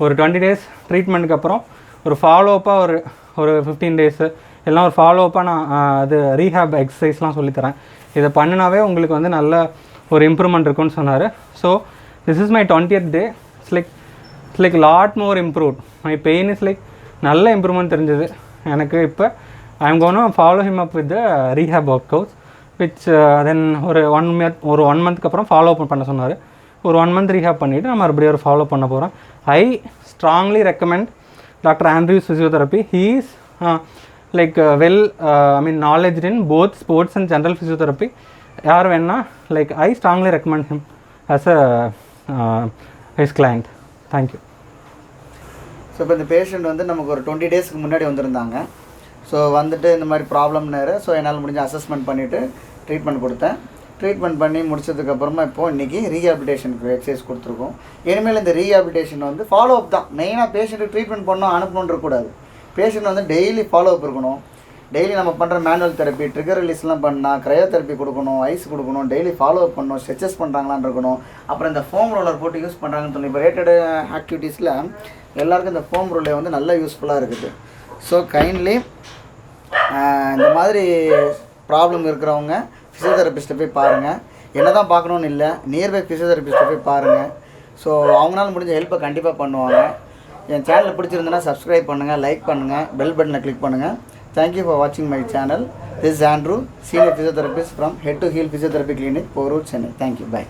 ஒரு 20 டேஸ் ட்ரீட்மெண்ட்டுக்கு அப்புறம் ஒரு ஃபாலோஅப்பாக ஒரு 15 டேஸு எல்லாம் ஒரு ஃபாலோஅப்பாக நான் அது ரீஹேப் எக்ஸசைஸ்லாம் சொல்லித்தரேன், இதை பண்ணினாவே உங்களுக்கு வந்து நல்ல ஒரு இம்ப்ரூவ்மெண்ட் இருக்குன்னு சொன்னார். So this is my 20th day. It's like lot more improved. My pain is like நல்ல இம்ப்ரூவ்மெண்ட் தெரிஞ்சது எனக்கு. இப்போ I am gonna follow him up with the rehab workouts which then ஒரு 1 மந்த்க்கு அப்புறம் ஃபாலோ பண்ண சொன்னார். ஒரு 1 மந்த் ரீஹேப் பண்ணிவிட்டு நம்ம மறுபடியும் ஒரு ஃபாலோ பண்ண போகிறோம். I strongly recommend doctor Andrews physiotherapy. He is like well I mean knowledge in both sports and general physiotherapy. யார் வேணா like I strongly recommend him as a his client. Thank you. So இப்போ இந்த பேஷண்ட் வந்து நமக்கு ஒரு 20 டேஸ்க்கு முன்னாடி வந்திருந்தாங்க. ஸோ வந்துட்டு இந்த மாதிரி ப்ராப்ளம்னாரு. ஸோ என்னால் முடிஞ்ச அசஸ்மெண்ட் பண்ணிவிட்டு ட்ரீட்மெண்ட் கொடுத்தேன். ட்ரீட்மெண்ட் பண்ணி முடிச்சதுக்கப்புறமா இப்போது இன்றைக்கி ரீஹாபிலிட்டேஷனுக்கு எக்ஸசைஸ் கொடுத்துருக்கோம். இனிமேல் இந்த ரீஹாபிலிட்டேஷன் வந்து ஃபாலோ அப் தான் மெயினாக. பேஷண்ட்டுக்கு ட்ரீட்மெண்ட் பண்ணணும் அனுப்பணுன்றக்கூடாது. பேஷண்ட் வந்து டெய்லி ஃபாலோ அப் இருக்கணும். டெய்லி நம்ம பண்ணுற மேனுவல் தெரப்பி, ட்ரிகர் ரிலீஸ்லாம் பண்ணால், க்ரையோதெரப்பி கொடுக்கணும், ஐஸ் கொடுக்கணும், டெய்லி ஃபாலோ அப் பண்ணணும், ஸ்ட்ரெச்சஸ் பண்ணுறாங்களான்னு இருக்கணும். அப்புறம் இந்த ஃபோம் ரோலர் போட்டு யூஸ் பண்ணுறாங்கன்னு சொல்லி இப்போ ரேட்டட் ஆக்டிவிட்டீஸில் எல்லாருக்கும் இந்த ஃபோம் ரோலர் வந்து நல்லா யூஸ்ஃபுல்லாக இருக்குது. ஸோ கைண்ட்லி இந்த மாதிரி ப்ராப்ளம் இருக்கிறவங்க ஃபிசியோதெரபிஸ்ட்டை போய் பாருங்கள். என்ன தான் பார்க்கணுன்னு இல்லை, நியர்பை ஃபிசியோதெரபிஸ்ட்டை போய் பாருங்கள். ஸோ அவங்களால முடிஞ்ச ஹெல்ப்பை கண்டிப்பாக பண்ணுவாங்க. என் சேனலை பிடிச்சிருந்தனா சப்ஸ்கிரைப் பண்ணுங்கள், லைக் பண்ணுங்கள், பெல் பட்டனை கிளிக் பண்ணுங்கள். Thank you for watching my channel. This is Andrew, Senior Physiotherapist from Head to Heel Physiotherapy Clinic, Porur, Chennai. Thank you. Bye.